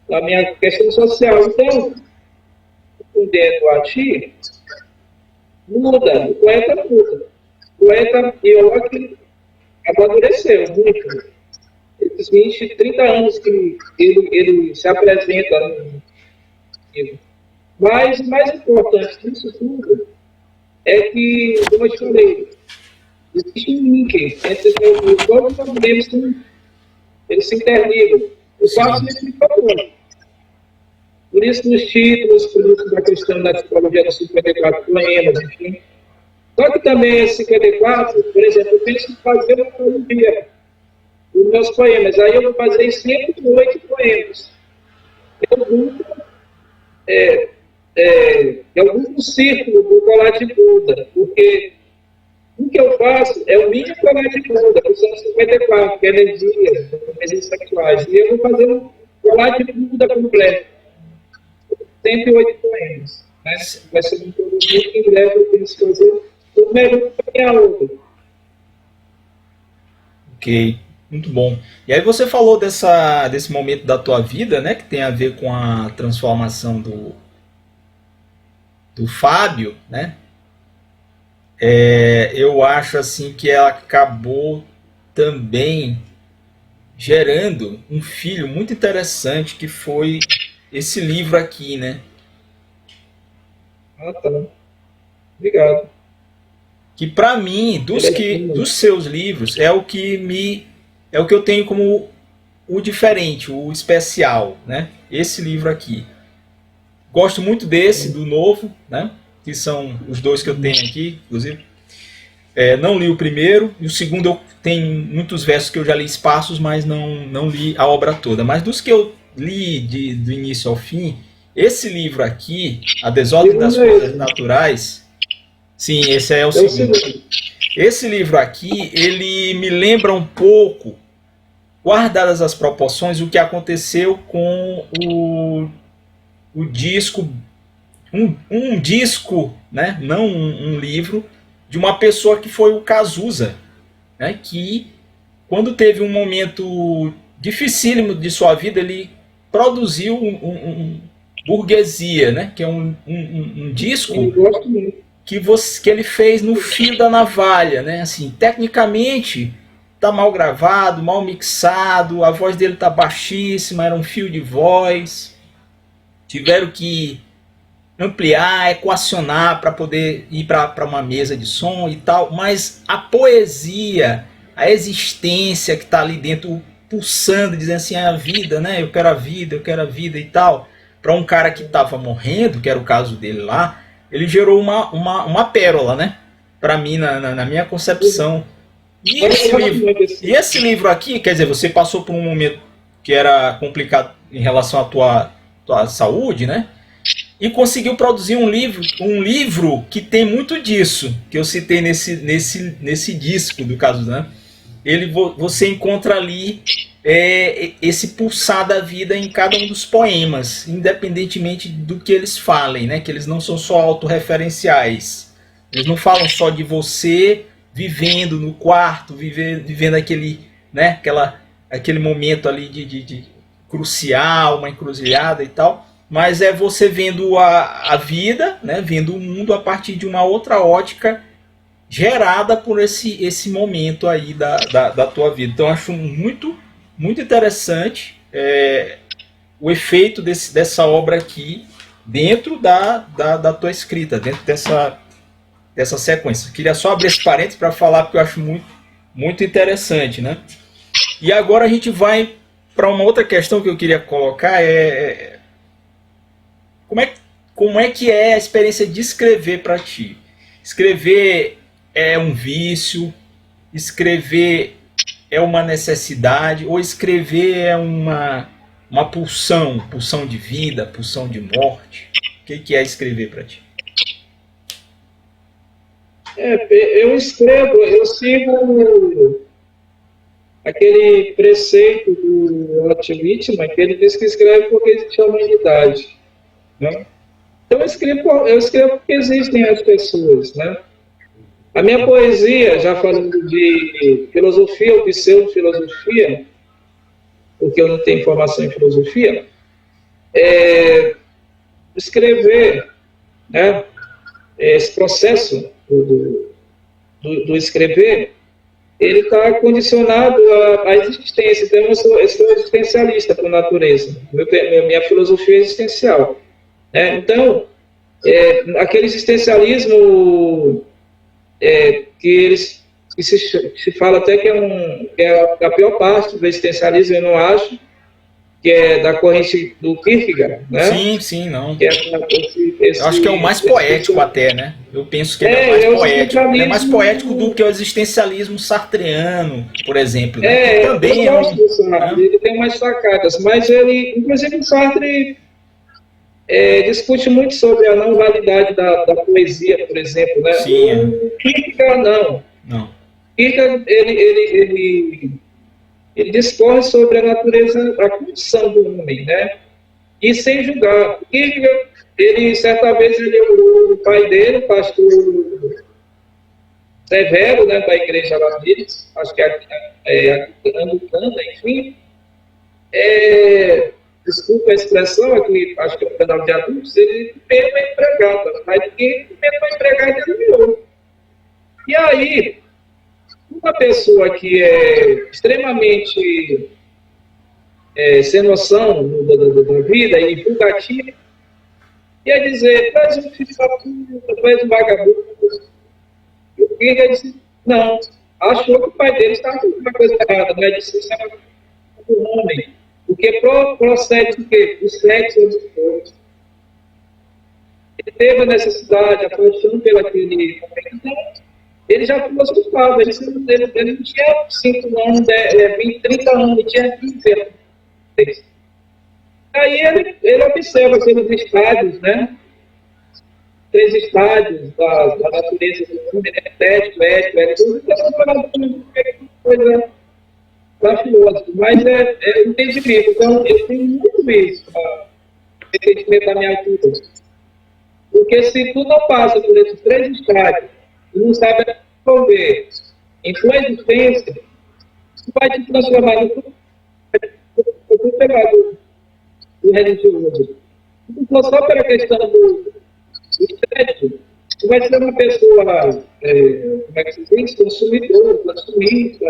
Speaker 2: da minha questão social. Então, respondendo a ti, muda, o poeta muda. O poeta, eu que amadureceu muito. Esses 20, 30 anos que ele se apresenta no livro. Mas o mais importante disso tudo é que, como eu te falei, existe um link entre todos os problemas que eles se interligam. O fato de que por isso nos títulos, por isso da questão da tipologia dos 54 poemas, enfim. Só que também esses 54, por exemplo, eu penso em fazer uma tipologia dos meus poemas. Aí eu vou fazer 108 poemas. Eu junto o círculo do colar de Buda, porque o que eu faço é o mínimo colar de Buda, que são 54, que é energia, energias sexuais. E eu vou fazer um colar de Buda completo. 108 poemas. Vai ser um produto que em breve eu penso fazer o melhor que a outra.
Speaker 1: Ok, muito bom. E aí você falou desse momento da tua vida, né, que tem a ver com a transformação do Fábio, né? Eu acho assim que ela acabou também gerando um filho muito interessante que foi esse livro aqui, né?
Speaker 2: Ah, tá. Obrigado.
Speaker 1: Que para mim, dos seus livros, é o que eu tenho como o diferente, o especial, né? Esse livro aqui. Gosto muito desse, do novo, né? Que são os dois que eu tenho aqui, inclusive. Não li o primeiro, e o segundo eu tenho muitos versos que eu já li espaços, mas não li a obra toda. Mas dos que eu li do início ao fim, esse livro aqui, A Desordem das Coisas Naturais, sim, esse é o segundo. Esse livro aqui, ele me lembra um pouco, guardadas as proporções, o que aconteceu com o disco, um disco, né? Não um livro, de uma pessoa que foi o Cazuza, né? Que quando teve um momento dificílimo de sua vida, ele produziu um Burguesia, né? Que é um disco que ele fez no fio da navalha, né? Assim, tecnicamente tá mal gravado, mal mixado, a voz dele tá baixíssima, era um fio de voz. Tiveram que ampliar, equacionar para poder ir para uma mesa de som e tal, mas a poesia, a existência que está ali dentro pulsando, dizendo assim, a vida, né? Eu quero a vida e tal, para um cara que estava morrendo, que era o caso dele lá, ele gerou uma pérola, né? para mim, na minha concepção. E esse livro aqui, quer dizer, você passou por um momento que era complicado em relação à tua saúde, né? E conseguiu produzir um livro que tem muito disso, que eu citei nesse disco, do caso, né? Você encontra ali esse pulsar da vida em cada um dos poemas, independentemente do que eles falem, né? Que eles não são só autorreferenciais. Eles não falam só de você vivendo no quarto, vivendo aquele, né? Aquele momento ali de crucial, uma encruzilhada e tal. Mas é você vendo a vida, né? Vendo o mundo a partir de uma outra ótica gerada por esse momento aí da tua vida. Então eu acho muito, muito interessante o efeito dessa obra aqui dentro da tua escrita, dentro dessa sequência. Queria só abrir esse parênteses para falar, porque eu acho muito, muito interessante, né? E agora a gente vai para uma outra questão que eu queria colocar, como é que é a experiência de escrever para ti? Escrever é um vício, escrever é uma necessidade, ou escrever é uma pulsão de vida, pulsão de morte? O que é escrever para ti?
Speaker 2: Eu escrevo, eu sigo aquele preceito do Walt Whitman, que ele diz que escreve porque existe a humanidade, né? Então eu escrevo porque existem as pessoas, né? A minha poesia, já falando de filosofia ou pseudo-filosofia, porque eu não tenho formação em filosofia, escrever, né, esse processo do escrever, ele está condicionado à existência. Então, eu sou existencialista por natureza. Minha filosofia é existencial. Né? Então, aquele existencialismo que se fala até que é a pior parte do existencialismo, eu não acho, que é da corrente do Kierkegaard, né?
Speaker 1: Sim, não.
Speaker 2: Eu
Speaker 1: acho que é o mais poético até, né? Eu penso que ele é mais poético. Ele é mais poético do que o existencialismo sartreano, por exemplo. Né?
Speaker 2: Também eu gosto do Sartre, ele tem umas sacadas, mas inclusive o Sartre discute muito sobre a não validade da poesia, por exemplo, né?
Speaker 1: Sim.
Speaker 2: O Kierkegaard não. Kierkegaard, ele discorre sobre a natureza, a condição do homem, né? E sem julgar. Ele certa vez, o pai dele, o pastor Severo, né, da igreja lá deles, acho que é anglicana, enfim, desculpa a expressão, aqui, acho que é o canal de adultos, ele comeu uma empregada, mas quem comeu uma empregada ele virou. E aí, uma pessoa que é extremamente sem noção da vida e divulgativa, ia dizer, traz um filho da puta, traz um vagabundo. E o Kierkegaard disse, não, achou que o pai dele estava fazendo uma coisa errada, né? Disse, isso é um homem. Porque procede o quê? O sexo dos povos. Ele teve a necessidade, a paixão pelo aquele momento. Ele já filosofava, ele não tinha 5 anos, 20, 30 anos, ele tinha 15 anos. Aí ele observa aqueles estádios, né? 3 estádios da natureza do mundo, energético, ético, tudo coisa maravilhosa, mas é entendimento. Então, eu tenho muito isso, entendimento da minha vida. Porque se tu não passa por esses 3 estádios, e não sabe resolver em tua existência, tu vai te transformar no pecador do religioso. Se for só pela questão do estético, tu vai ser uma pessoa, como é que se diz, consumidor, consumista,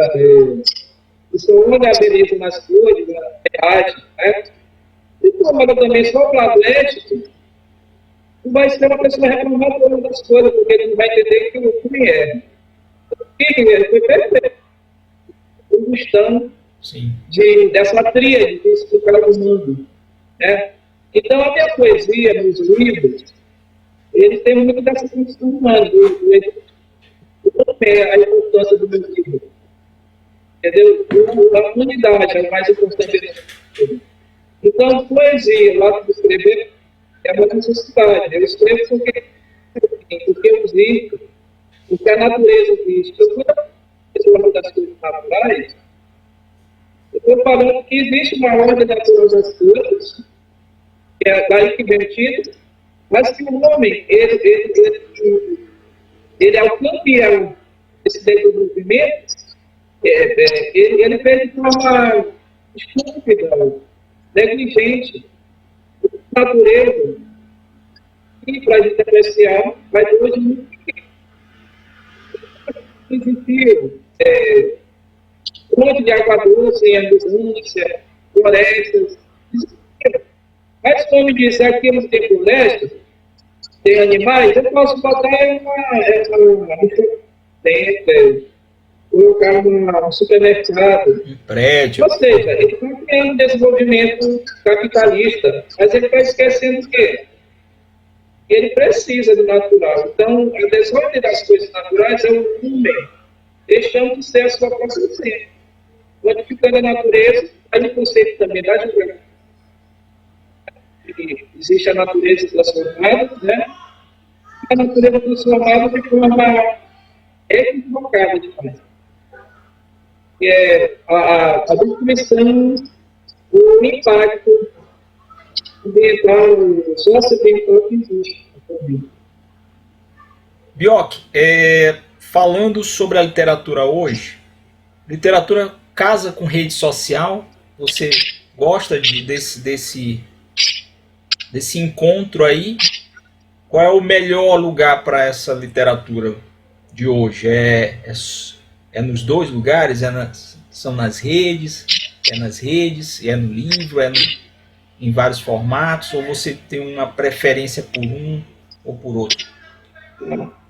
Speaker 2: você olha a beleza nas coisas, na arte, né? Se tu olha também só para o lado ético, tu vai ser uma pessoa reclamadora das coisas, porque tu vai entender que o ruim é. Ele foi perfeito. O cristão dessa tríade que explicar o mundo. Né? Então, a minha poesia, meus livros, eles têm muito dessa condição humana, Não é a importância do meu livro. Entendeu? A unidade é o mais importante. Então, poesia, lá de escrever, é uma necessidade. Eu escrevo porque eu existo, porque a natureza existe. Eu estou das coisas naturais, eu estou falando que existe uma ordem natural das coisas, que é daí que vem o título, mas que o homem, ele é o campeão desse desenvolvimento, ele fez de forma estúpida, negligente, natureza, e para a gente apreciar, mas hoje não existiu fonte de água doce em abundância, florestas, mas como disse, aqui no tempo leste, tem animais, eu posso botar colocar um supermercado.
Speaker 1: Um prédio.
Speaker 2: Ou seja, ele está criando um desenvolvimento capitalista, mas ele está esquecendo o quê? Ele precisa do natural. Então, a desordem das coisas naturais é o homem, deixando de ser a sua própria essência. Modificando a natureza, aí o conceito também da geografia. Existe a natureza transformada, né? A natureza transformada de forma equivocada demais. Que é a destruição, o impacto ambiental, socioambiental que existe.
Speaker 1: Bioc, falando sobre a literatura hoje, literatura casa com rede social, você gosta desse encontro aí? Qual é o melhor lugar para essa literatura de hoje? É nos dois lugares? São nas redes? É nas redes? É no livro? Em vários formatos? Ou você tem uma preferência por um ou por outro?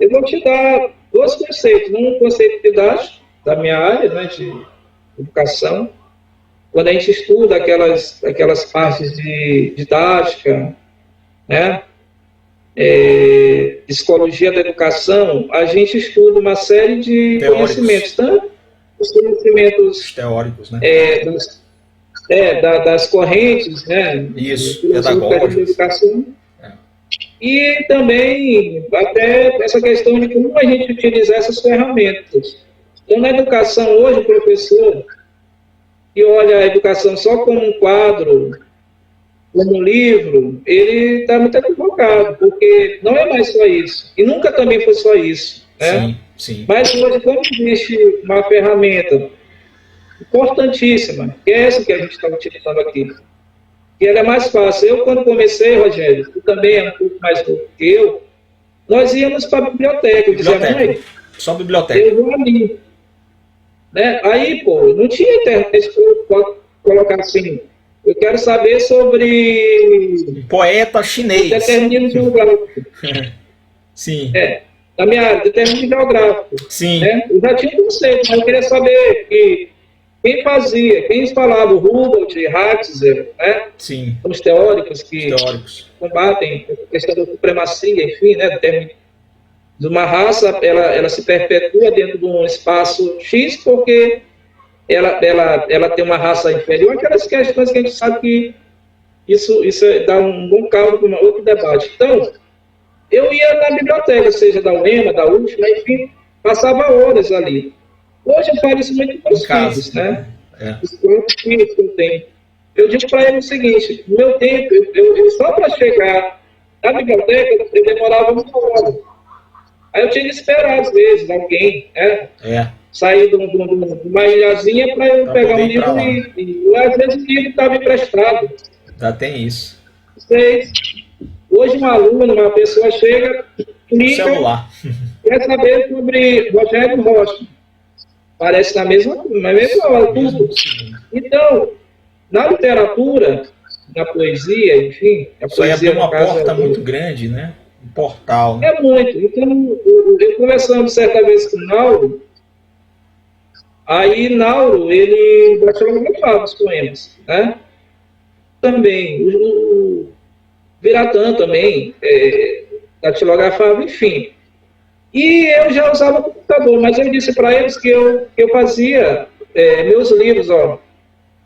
Speaker 2: Eu vou te dar dois conceitos. Um conceito didático da minha área, né, de educação. Quando a gente estuda aquelas partes de didática, né, psicologia da educação, a gente estuda uma série de
Speaker 1: teóricos.
Speaker 2: Conhecimentos, tanto os conhecimentos
Speaker 1: teóricos, né?
Speaker 2: Das correntes, né,
Speaker 1: isso, pedagógicos,
Speaker 2: da educação, e também até essa questão de como a gente utiliza essas ferramentas. Então, na educação hoje, o professor que olha a educação só como um quadro, como um livro, ele está muito equivocado, porque não é mais só isso. E nunca também foi só isso. Né?
Speaker 1: Sim, sim.
Speaker 2: Mas hoje, como existe uma ferramenta importantíssima, que é essa que a gente está utilizando aqui, que ela é mais fácil. Eu, quando comecei, Rogério, tu também é um pouco mais novo que eu, nós íamos para a biblioteca. Eu dizia, mãe,
Speaker 1: só biblioteca.
Speaker 2: Eu vou ali. Né? Aí, pô, não tinha internet para colocar assim. Eu quero saber sobre
Speaker 1: um poeta chinês.
Speaker 2: Determinismo geográfico.
Speaker 1: Sim.
Speaker 2: Na minha área, determinismo geográfico.
Speaker 1: Sim.
Speaker 2: Né? Eu já tinha conceito, mas eu queria saber quem falava, o Rudolf, Ratzer, né?
Speaker 1: Sim.
Speaker 2: Os teóricos que combatem a questão da supremacia, enfim, né? De uma raça, ela se perpetua dentro de um espaço X porque ela tem uma raça inferior, aquelas questões que a gente sabe que isso dá um bom caldo para outro debate. Então, eu ia na biblioteca, seja da UEMA, da UFMA, enfim, passava horas ali. Hoje eu falo isso muito com os filhos, né? Os quantos filhos que eu tenho. Eu digo para eles o seguinte, no meu tempo, eu só para chegar na biblioteca, eu demorava uma hora. Aí eu tinha que esperar, às vezes, alguém, sair de uma ilhazinha para eu pegar um livro e às vezes o livro estava emprestado.
Speaker 1: Já tem isso.
Speaker 2: Hoje um aluno, uma pessoa chega, clica, quer saber sobre Rogério Rocha. Parece na mesma hora, tudo. Então, na literatura, na poesia, enfim... A poesia
Speaker 1: é uma porta muito grande, né? Um portal. Né?
Speaker 2: É muito. Então, eu conversando certa vez com o Nauro, aí Nauro, ele datilografava os poemas, né? Também, o Viratã também datilografava, enfim. E eu já usava computador, mas eu disse para eles que eu fazia meus livros, ó.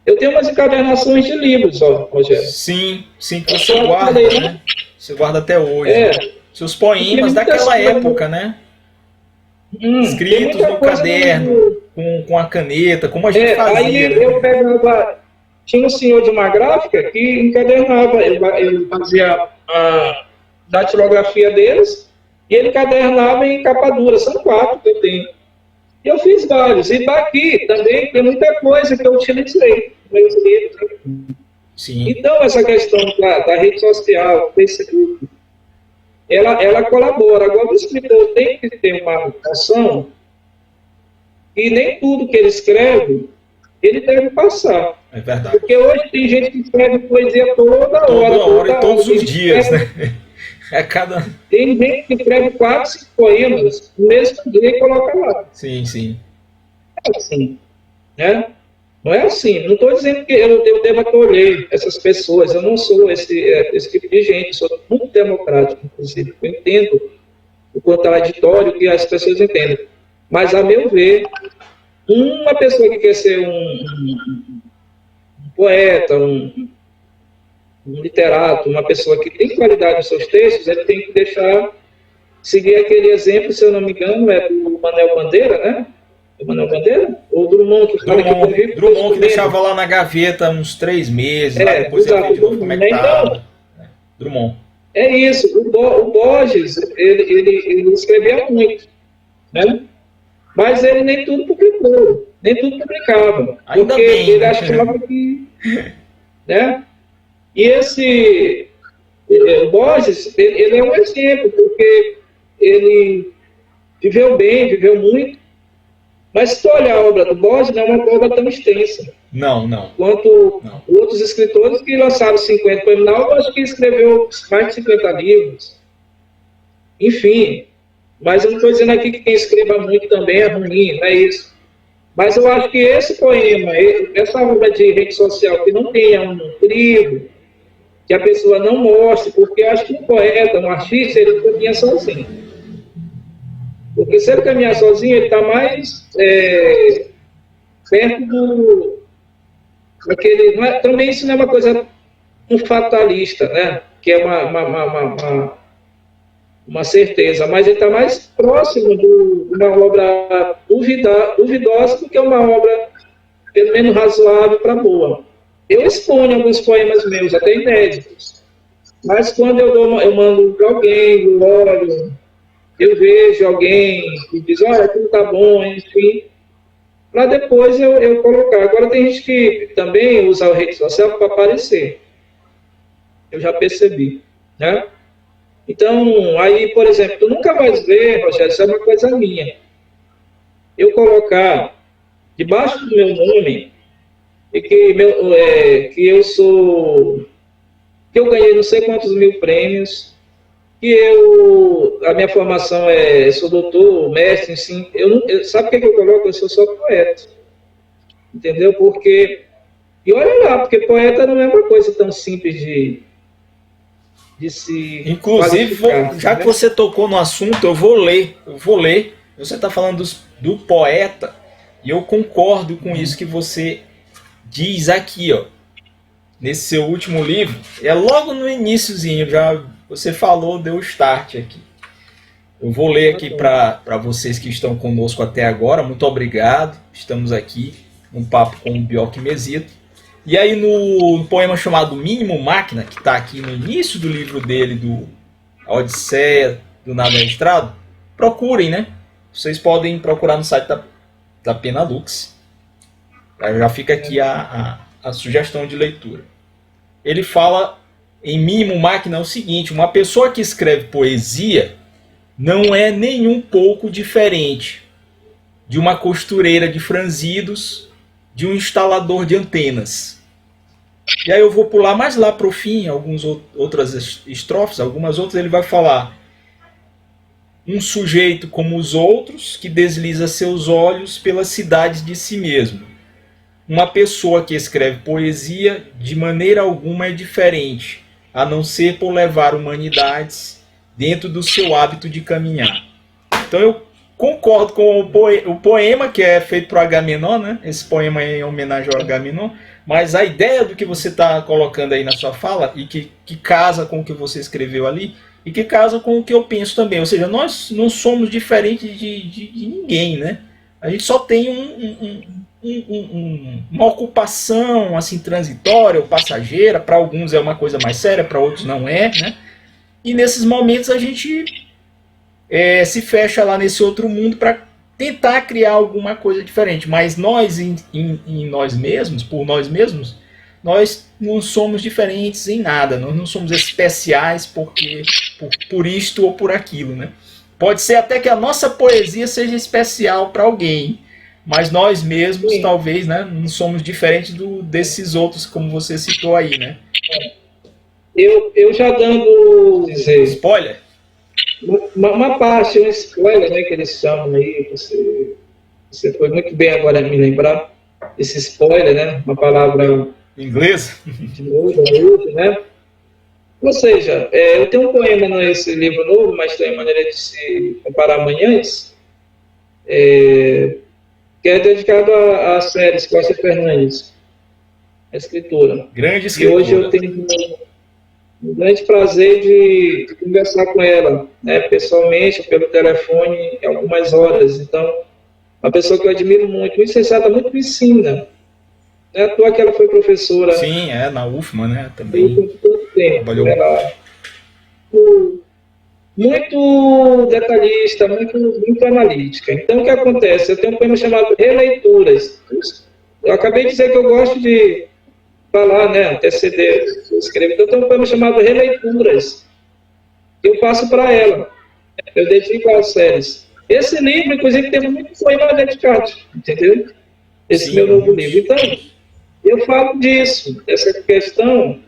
Speaker 2: Eu tenho umas encadernações de livros, ó, Rogério.
Speaker 1: Sim, sim, que você
Speaker 2: Eu
Speaker 1: guarda,
Speaker 2: falei,
Speaker 1: né? Você guarda até hoje.
Speaker 2: é,
Speaker 1: Seus
Speaker 2: e tem
Speaker 1: poemas
Speaker 2: muitas
Speaker 1: daquela
Speaker 2: coisas,
Speaker 1: época, né?
Speaker 2: tem
Speaker 1: Escritos
Speaker 2: muita
Speaker 1: no
Speaker 2: coisa no
Speaker 1: caderno,
Speaker 2: livro.
Speaker 1: com a caneta, como a gente
Speaker 2: Aí
Speaker 1: fazia,
Speaker 2: eu
Speaker 1: né?
Speaker 2: pegava, tinha um senhor de uma gráfica que encadernava, ele fazia a datilografia deles e ele encadernava em capa dura, são 4 que eu tenho. E eu fiz vários, e daqui também tem muita coisa que eu utilizei nos meus livros.
Speaker 1: Sim,
Speaker 2: Então, essa questão da rede social, Facebook, ela colabora. Agora, o escritor tem que ter uma noção e nem tudo que ele escreve, ele deve passar.
Speaker 1: é verdade.
Speaker 2: Porque hoje tem gente que escreve poesia
Speaker 1: Toda hora e
Speaker 2: toda hora.
Speaker 1: todos os dias, né? É cada.
Speaker 2: Tem gente que escreve 4, 5 poemas no mesmo dia e coloca lá.
Speaker 1: Sim, sim.
Speaker 2: É assim, né? Não é assim. Não estou dizendo que eu devo acolher essas pessoas. Eu não sou esse tipo de gente. Eu sou muito democrático, inclusive. Eu entendo o contraditório que as pessoas entendem. Mas, a meu ver, uma pessoa que quer ser um poeta, um literato, uma pessoa que tem qualidade nos seus textos, ele tem que seguir aquele exemplo, se eu não me engano, é do Manuel Bandeira, né? Do Manuel Bandeira? Ou Drummond, que fala que convive com
Speaker 1: Drummond
Speaker 2: os
Speaker 1: que deixava lá na gaveta uns 3 meses, lá depois ele vê
Speaker 2: exato.
Speaker 1: de novo como é que
Speaker 2: Então,
Speaker 1: tava. Drummond.
Speaker 2: é isso. O Borges, ele escrevia muito, né? Mas ele nem tudo publicou, nem tudo publicava.
Speaker 1: Ainda
Speaker 2: Porque
Speaker 1: bem,
Speaker 2: ele
Speaker 1: né?
Speaker 2: achava que... Né? E o Borges, ele é um exemplo, porque ele viveu bem, viveu muito, mas se tu olhar a obra do Borges, não é uma obra tão extensa
Speaker 1: Não, não.
Speaker 2: quanto
Speaker 1: Não.
Speaker 2: outros escritores que lançaram 50 poemas. Eu acho que escreveu mais de 50 livros. Enfim, mas eu não estou dizendo aqui que quem escreva muito também é ruim, não é isso. Mas eu acho que esse poema, essa obra de rede social que não tenha um crivo, que a pessoa não mostre, porque eu acho que um poeta, um artista, ele caminha sozinho. Porque se ele caminhar sozinho, ele está mais perto daquele... também isso não é uma coisa um fatalista, né? Que é uma certeza, mas ele está mais próximo de uma obra duvidosa do que uma obra, pelo menos, razoável para boa. Eu exponho alguns poemas meus, até inéditos, mas quando eu mando para alguém, eu olho, eu vejo alguém que diz, olha, tudo tá bom, enfim, para depois eu colocar. Agora tem gente que também usa a rede social para aparecer. Eu já percebi, né? Então, aí, por exemplo, tu nunca vais ver, Rogério, isso é uma coisa minha, eu colocar debaixo do meu nome e que eu sou, que eu ganhei não sei quantos mil prêmios, que a minha formação sou doutor, mestre, sim. Sabe o que eu coloco? Eu sou só poeta, entendeu? Porque, e olha lá, porque poeta não é uma coisa tão simples de se
Speaker 1: Inclusive, já que você tocou no assunto, eu vou ler. Você está falando do poeta, e eu concordo com isso que você diz aqui, ó. Nesse seu último livro, é logo no iniciozinho, já você falou, deu o start aqui. Eu vou ler aqui para vocês que estão conosco até agora. Muito obrigado. Estamos aqui num papo com o Bjork Mesito. E aí no poema chamado Mínimo Máquina, que está aqui no início do livro dele, do A Odisseia do Nada Registrado, procurem, né? Vocês podem procurar no site da Penalux. Já fica aqui a sugestão de leitura. Ele fala em Mínimo Máquina o seguinte: uma pessoa que escreve poesia não é nem um pouco diferente de uma costureira de franzidos, de um instalador de antenas. E aí eu vou pular mais lá para o fim, outras estrofes, algumas outras, ele vai falar: um sujeito como os outros, que desliza seus olhos pelas cidades de si mesmo. Uma pessoa que escreve poesia de maneira alguma é diferente, a não ser por levar humanidades dentro do seu hábito de caminhar. Então eu concordo com o poema que é feito para o Agamenon, né? Esse poema é em homenagem ao Agamenon, mas a ideia do que você está colocando aí na sua fala e que casa com o que você escreveu ali e que casa com o que eu penso também. Ou seja, nós não somos diferentes de ninguém, né? A gente só tem uma ocupação assim transitória ou passageira. Para alguns é uma coisa mais séria, para outros não é, né? E nesses momentos a gente se fecha lá nesse outro mundo para tentar criar alguma coisa diferente. Mas nós, em nós mesmos, por nós mesmos, nós não somos diferentes em nada. Nós não somos especiais por isto ou por aquilo, né? Pode ser até que a nossa poesia seja especial para alguém, mas nós mesmos, talvez, né, não somos diferentes desses outros, como você citou aí, né?
Speaker 2: Eu já dando
Speaker 1: spoiler?
Speaker 2: Uma parte, um spoiler, né, que eles chamam aí, você foi muito bem agora a me lembrar, esse spoiler, né, uma palavra
Speaker 1: inglês,
Speaker 2: de novo, né? Ou seja, eu tenho um poema nesse livro novo, mas tem a maneira de se comparar amanhãs, que é dedicado a Célis Costa Fernandes, a escritora.
Speaker 1: Grande escritora.
Speaker 2: E hoje eu tenho um grande prazer de conversar com ela, né, pessoalmente, pelo telefone, em algumas horas. Então, uma pessoa que eu admiro muito, muito sensata, muito me ensina. Não é à toa que ela foi professora.
Speaker 1: Sim, na UFMA, né, também.
Speaker 2: Muito tempo.
Speaker 1: Trabalhou.
Speaker 2: Ela muito detalhista, muito analítica. Então, o que acontece? Eu tenho um poema chamado Releituras. Eu acabei de dizer que eu gosto de falar, né, anteceder, escrever. Então, eu tenho um poema chamado Releituras, que eu passo para ela. Eu dedico às séries. Esse livro, inclusive, tem muito poema dedicado, entendeu? Esse
Speaker 1: Sim,
Speaker 2: meu novo livro. Então, eu falo disso, dessa questão,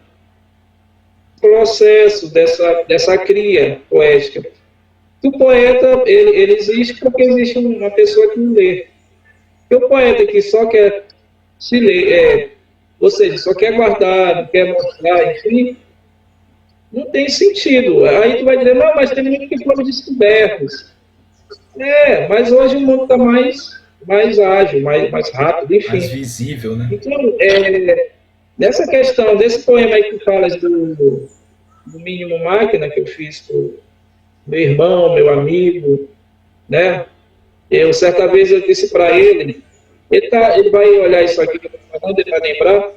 Speaker 2: processo, dessa cria poética. O poeta, ele existe porque existe uma pessoa que não lê. E o poeta que só quer se ler, ou seja, só quer guardar, não quer mostrar, enfim, não tem sentido. Aí tu vai dizer, não, mas tem muito que foram descobertos. Mas hoje o mundo está mais ágil, mais rápido, enfim.
Speaker 1: Mais visível, né?
Speaker 2: Então, nessa questão, desse poema aí que falas do Mínimo Máquina, que eu fiz com meu irmão, meu amigo, né? Certa vez eu disse para ele, ele vai olhar isso aqui que eu estou falando, ele vai lembrar.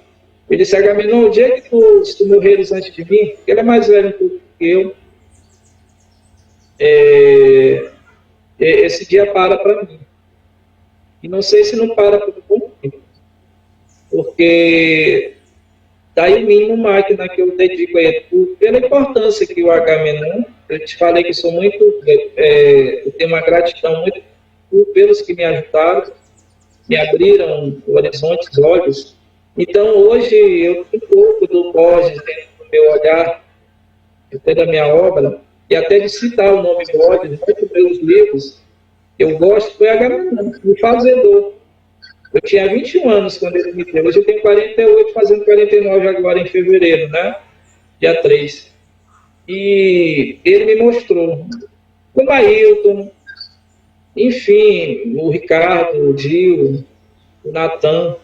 Speaker 2: Ele disse, Agamenon, o dia que tu morreres antes de mim, ele é mais velho um pouco que eu, esse dia para mim. E não sei se não para por um bom tempo. Porque daí o Mínimo Máquina que eu dedico a ele, pela importância que o Agamenon, eu te falei que sou muito, eu tenho uma gratidão muito pelos que me ajudaram, me abriram horizontes, olhos. Então, hoje, eu tenho um pouco do Borges dentro do meu olhar, até da minha obra, e até de citar o nome Borges, muitos meus livros, eu gosto, foi Agamenon, o Fazedor. Eu tinha 21 anos quando ele me deu, hoje eu tenho 48, fazendo 49 agora em fevereiro, né? Dia 3. E ele me mostrou, o Ailton, enfim, o Ricardo, o Gil, o Natan,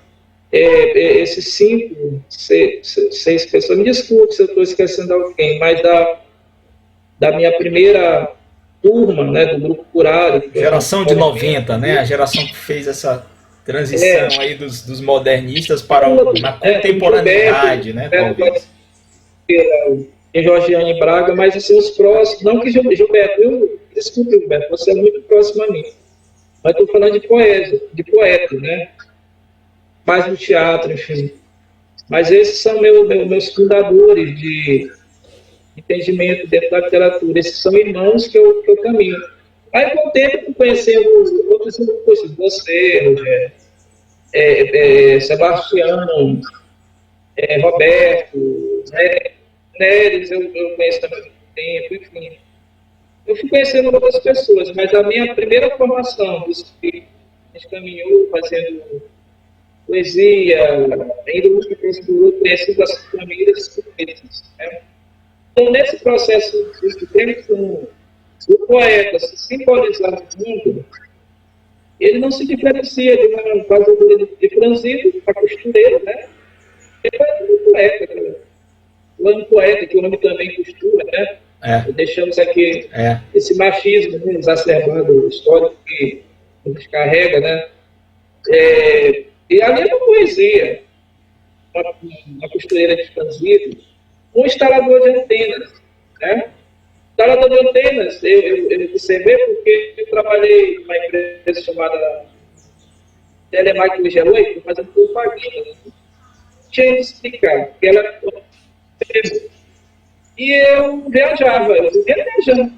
Speaker 2: esses 5, 6 pessoas, me desculpe se eu estou esquecendo alguém, mas da minha primeira turma, né, do Grupo Curário.
Speaker 1: Geração de 90, né? A geração que fez essa transição aí dos modernistas para uma contemporaneidade, né? Talvez.
Speaker 2: Em Jorgiane Braga, mas assim, os próximos, não que Gilberto, desculpe, Gilberto, você é muito próximo a mim, mas estou falando de poeta, né? Mais do teatro, enfim. Mas esses são meus fundadores de entendimento dentro da literatura. Esses são irmãos que eu caminho. Aí, com o tempo, eu conhecendo outros cursos, você, Sebastião, Roberto, Neres, eu conheço também há muito tempo, enfim. Eu fui conhecendo outras pessoas, mas a minha primeira formação, dos que a gente caminhou fazendo poesia, ainda muito próximo, conhecendo as famílias, né? Então, nesse processo de tempo, o poeta se simbolizar no mundo, ele não se diferencia de uma fazedora de franzino, a costureira, né? Ele é um poeta, cara. O nome poeta, que o nome também costura, né? Deixamos aqui esse machismo, né, exacerbado, histórico que nos carrega, né? E ali é uma poesia, uma costureira de franzino, um instalador de antenas, né? Instalador de antenas, eu observei porque eu trabalhei numa empresa chamada Telemac G8, fazendo propaganda. Tinha que explicar, porque ela... E eu viajava, eu vivia viajando.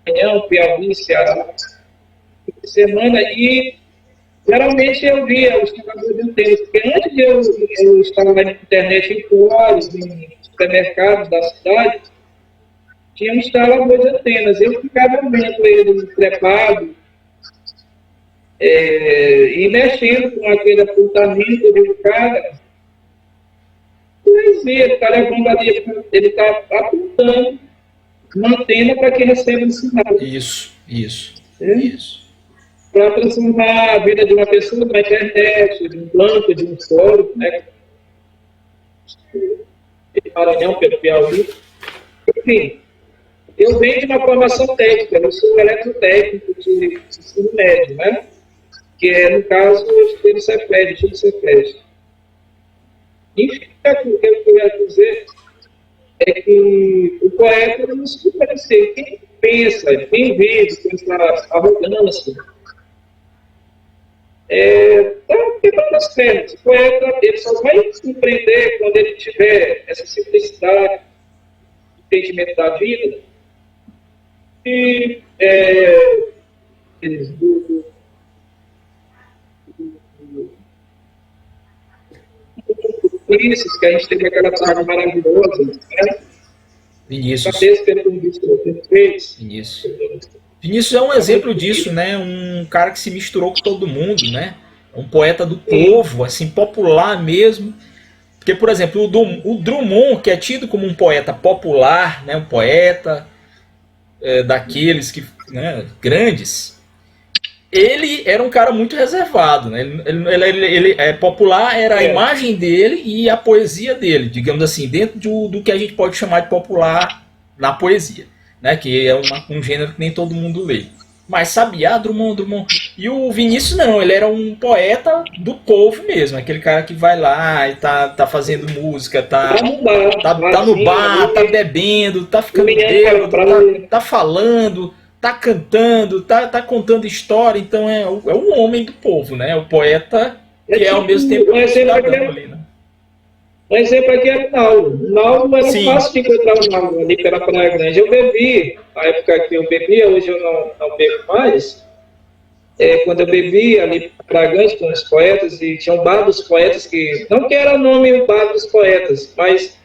Speaker 2: Maranhão, Piauí, Ceará, semana, e geralmente eu via os instaladores de antenas, porque antes de eu estava na internet em fóruns, em supermercados da cidade, tinha um instalador de antenas. Eu ficava vendo ele trepado e mexendo com aquele apontamento de cara. Poesia, ele está levando ali, ele está apontando uma antena para que receba o sinal.
Speaker 1: Isso.
Speaker 2: Para transformar a vida de uma pessoa na internet, de um banco, de um fórum, né? Maranhão, pelo Piauí. Enfim, eu venho de uma formação técnica, eu sou eletrotécnico de ensino médio, né? Que é, no caso, o Cefred, o Cefred. Enfim, o que eu queria dizer é que o poeta não se diferencia. Quem pensa, quem vive com essa arrogância, está quebrando as pernas. O poeta ele só vai compreender quando ele tiver essa simplicidade, entendimento da vida, e Vinícius, que a gente teve aquela tarde maravilhosa, né?
Speaker 1: Vinícius é um exemplo disso, né? Um cara que se misturou com todo mundo, né? Um poeta do povo, assim, popular mesmo. Porque, por exemplo, o Drummond, que é tido como um poeta popular, né? Um poeta daqueles que, né, grandes, ele era um cara muito reservado, né? Ele popular era a imagem dele e a poesia dele, digamos assim, dentro do que a gente pode chamar de popular na poesia, né? Que é um gênero que nem todo mundo lê. Mas Sabiá, Drummond. E o Vinícius não, ele era um poeta do povo mesmo, aquele cara que vai lá e tá fazendo música, tá no bar, tá bebendo, tá ficando bêbado, tá falando, tá cantando, tá contando história. Então é um homem do povo, né? O poeta que é ao mesmo tempo um cidadão ali, né?
Speaker 2: Um exemplo aqui é o Naldo. O Naldo era fácil de encontrar o Naldo ali pela Praia Grande. Eu bebi, na época que eu bebia, hoje eu não bebo mais. Quando eu bebi ali na Praia Grande com os poetas, e tinha um bar dos poetas, que não que era o nome o bar dos poetas, mas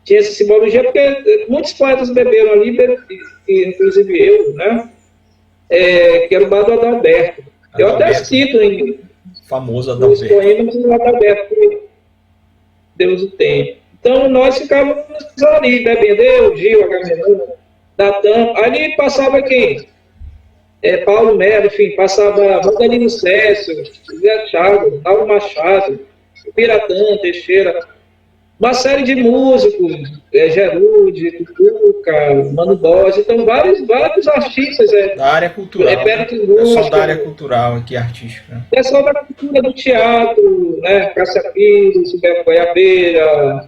Speaker 2: tinha essa simbologia, porque muitos poetas beberam ali, inclusive eu, né? Que era o bar do Adalberto. Eu até cito em
Speaker 1: famoso Adalberto.
Speaker 2: Os poemas do Adalberto, Deus o tem. Então nós ficávamos ali, bebendo, eu, Gil, Agamenon, Natan. Ali passava quem? Paulo Melo, enfim, passava Vandalino Cécio, José Thiago, Paulo Machado, Piratã, Teixeira, uma série de músicos, Gerude, Tutuca, Mano Borges, então vários artistas.
Speaker 1: Da área cultural. Pessoal da área cultural aqui, artística. Né?
Speaker 2: Pessoal da cultura do teatro, né? Cássia Pires, Gilberto Goiabeira,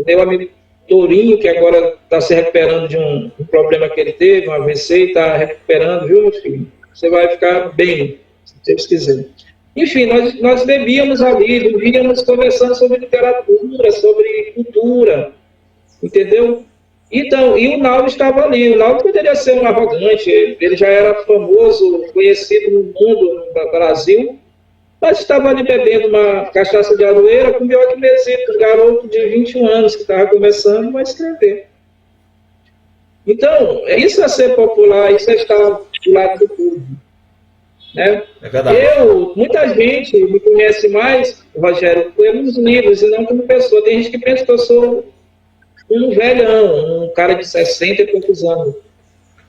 Speaker 2: meu amigo Tourinho, que agora está se recuperando de um problema que ele teve, um AVC, e está recuperando, viu, meu filho? Você vai ficar bem, se Deus quiser. Enfim, nós bebíamos ali, dormíamos conversando sobre literatura, sobre cultura, entendeu? Então, e o Naldo estava ali. O Naldo poderia ser um arrogante, ele já era famoso, conhecido no mundo, no Brasil, mas estava ali bebendo uma cachaça de aroeira com Bioque Mesito, um garoto de 21 anos que estava começando a escrever. Então, isso é ser popular, isso é estar do lado do povo. Né?
Speaker 1: É verdade.
Speaker 2: Muita gente me conhece mais, Rogério, pelos livros e não como pessoa. Tem gente que pensa que eu sou um velhão, um cara de 60 e poucos anos.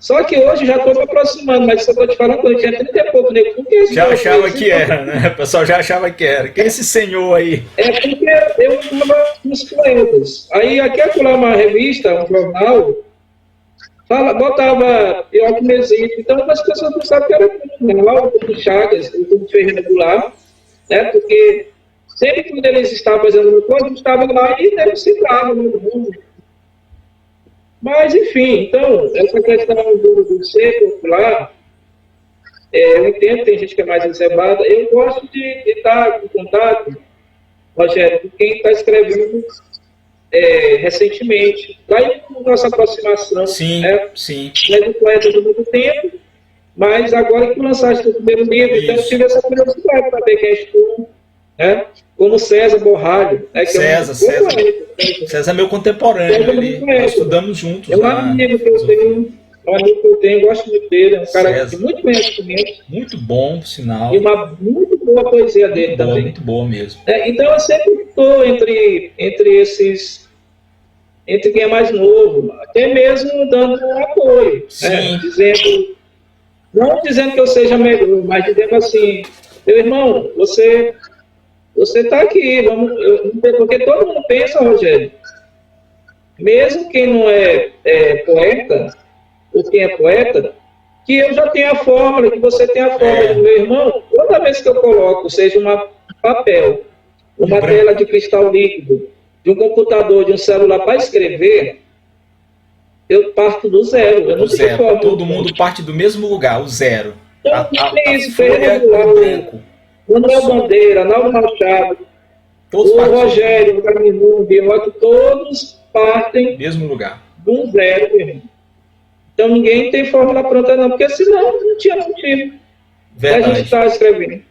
Speaker 2: Só que hoje já estou me aproximando, mas eu estou te falando, quando eu tinha 30 e pouco, nego,
Speaker 1: já achava que era, né? O pessoal já achava que era. Quem é esse senhor aí?
Speaker 2: É porque eu estava nos poetas. Aí aqui acolá uma revista, um jornal, botava Eucmesito. Então as pessoas não sabem que era criminal, o Chagas, o Ferreira Goulart, né? Porque sempre quando eles estavam fazendo coisa, eles estavam lá e eles se davam no mundo. Mas, enfim, então, essa questão do ser popular, eu entendo, tem gente que é mais reservada. Eu gosto de estar em contato, Rogério, com quem está escrevendo recentemente. Daí, com nossa aproximação,
Speaker 1: sim,
Speaker 2: né?
Speaker 1: Sim.
Speaker 2: É do poeta do muito tempo, mas agora que tu lançaste o primeiro livro, então eu tive essa curiosidade para ver quem és tu, né? Como César Borralho. Né? Que
Speaker 1: César é meu contemporâneo, nós estudamos juntos.
Speaker 2: É um amigo que eu tenho, gosto muito dele, é um cara de muito conhecimento.
Speaker 1: Muito bom, por sinal.
Speaker 2: E uma muito boa poesia dele também.
Speaker 1: Muito boa mesmo.
Speaker 2: Então eu sempre estou entre quem é mais novo, até mesmo dando um apoio. Né? Não dizendo que eu seja melhor, mas dizendo assim, meu irmão, você está aqui, porque todo mundo pensa, Rogério, mesmo quem não é poeta, ou quem é poeta, que eu já tenho a fórmula, que você tem a fórmula do meu irmão, toda vez que eu coloco, seja um papel, uma tela de cristal líquido, de um computador, de um celular para escrever, eu parto do zero. Eu não tenho fórmula.
Speaker 1: Todo mundo parte do mesmo lugar, o zero.
Speaker 2: Então, o Manuel Bandeira, Naldo Machado, o Rogério, o Camilo, o Bioc, todos partem
Speaker 1: mesmo lugar.
Speaker 2: Do zero, mesmo. Então ninguém tem fórmula pronta não, porque senão não tinha motivo.
Speaker 1: Verdade.
Speaker 2: A gente estar escrevendo.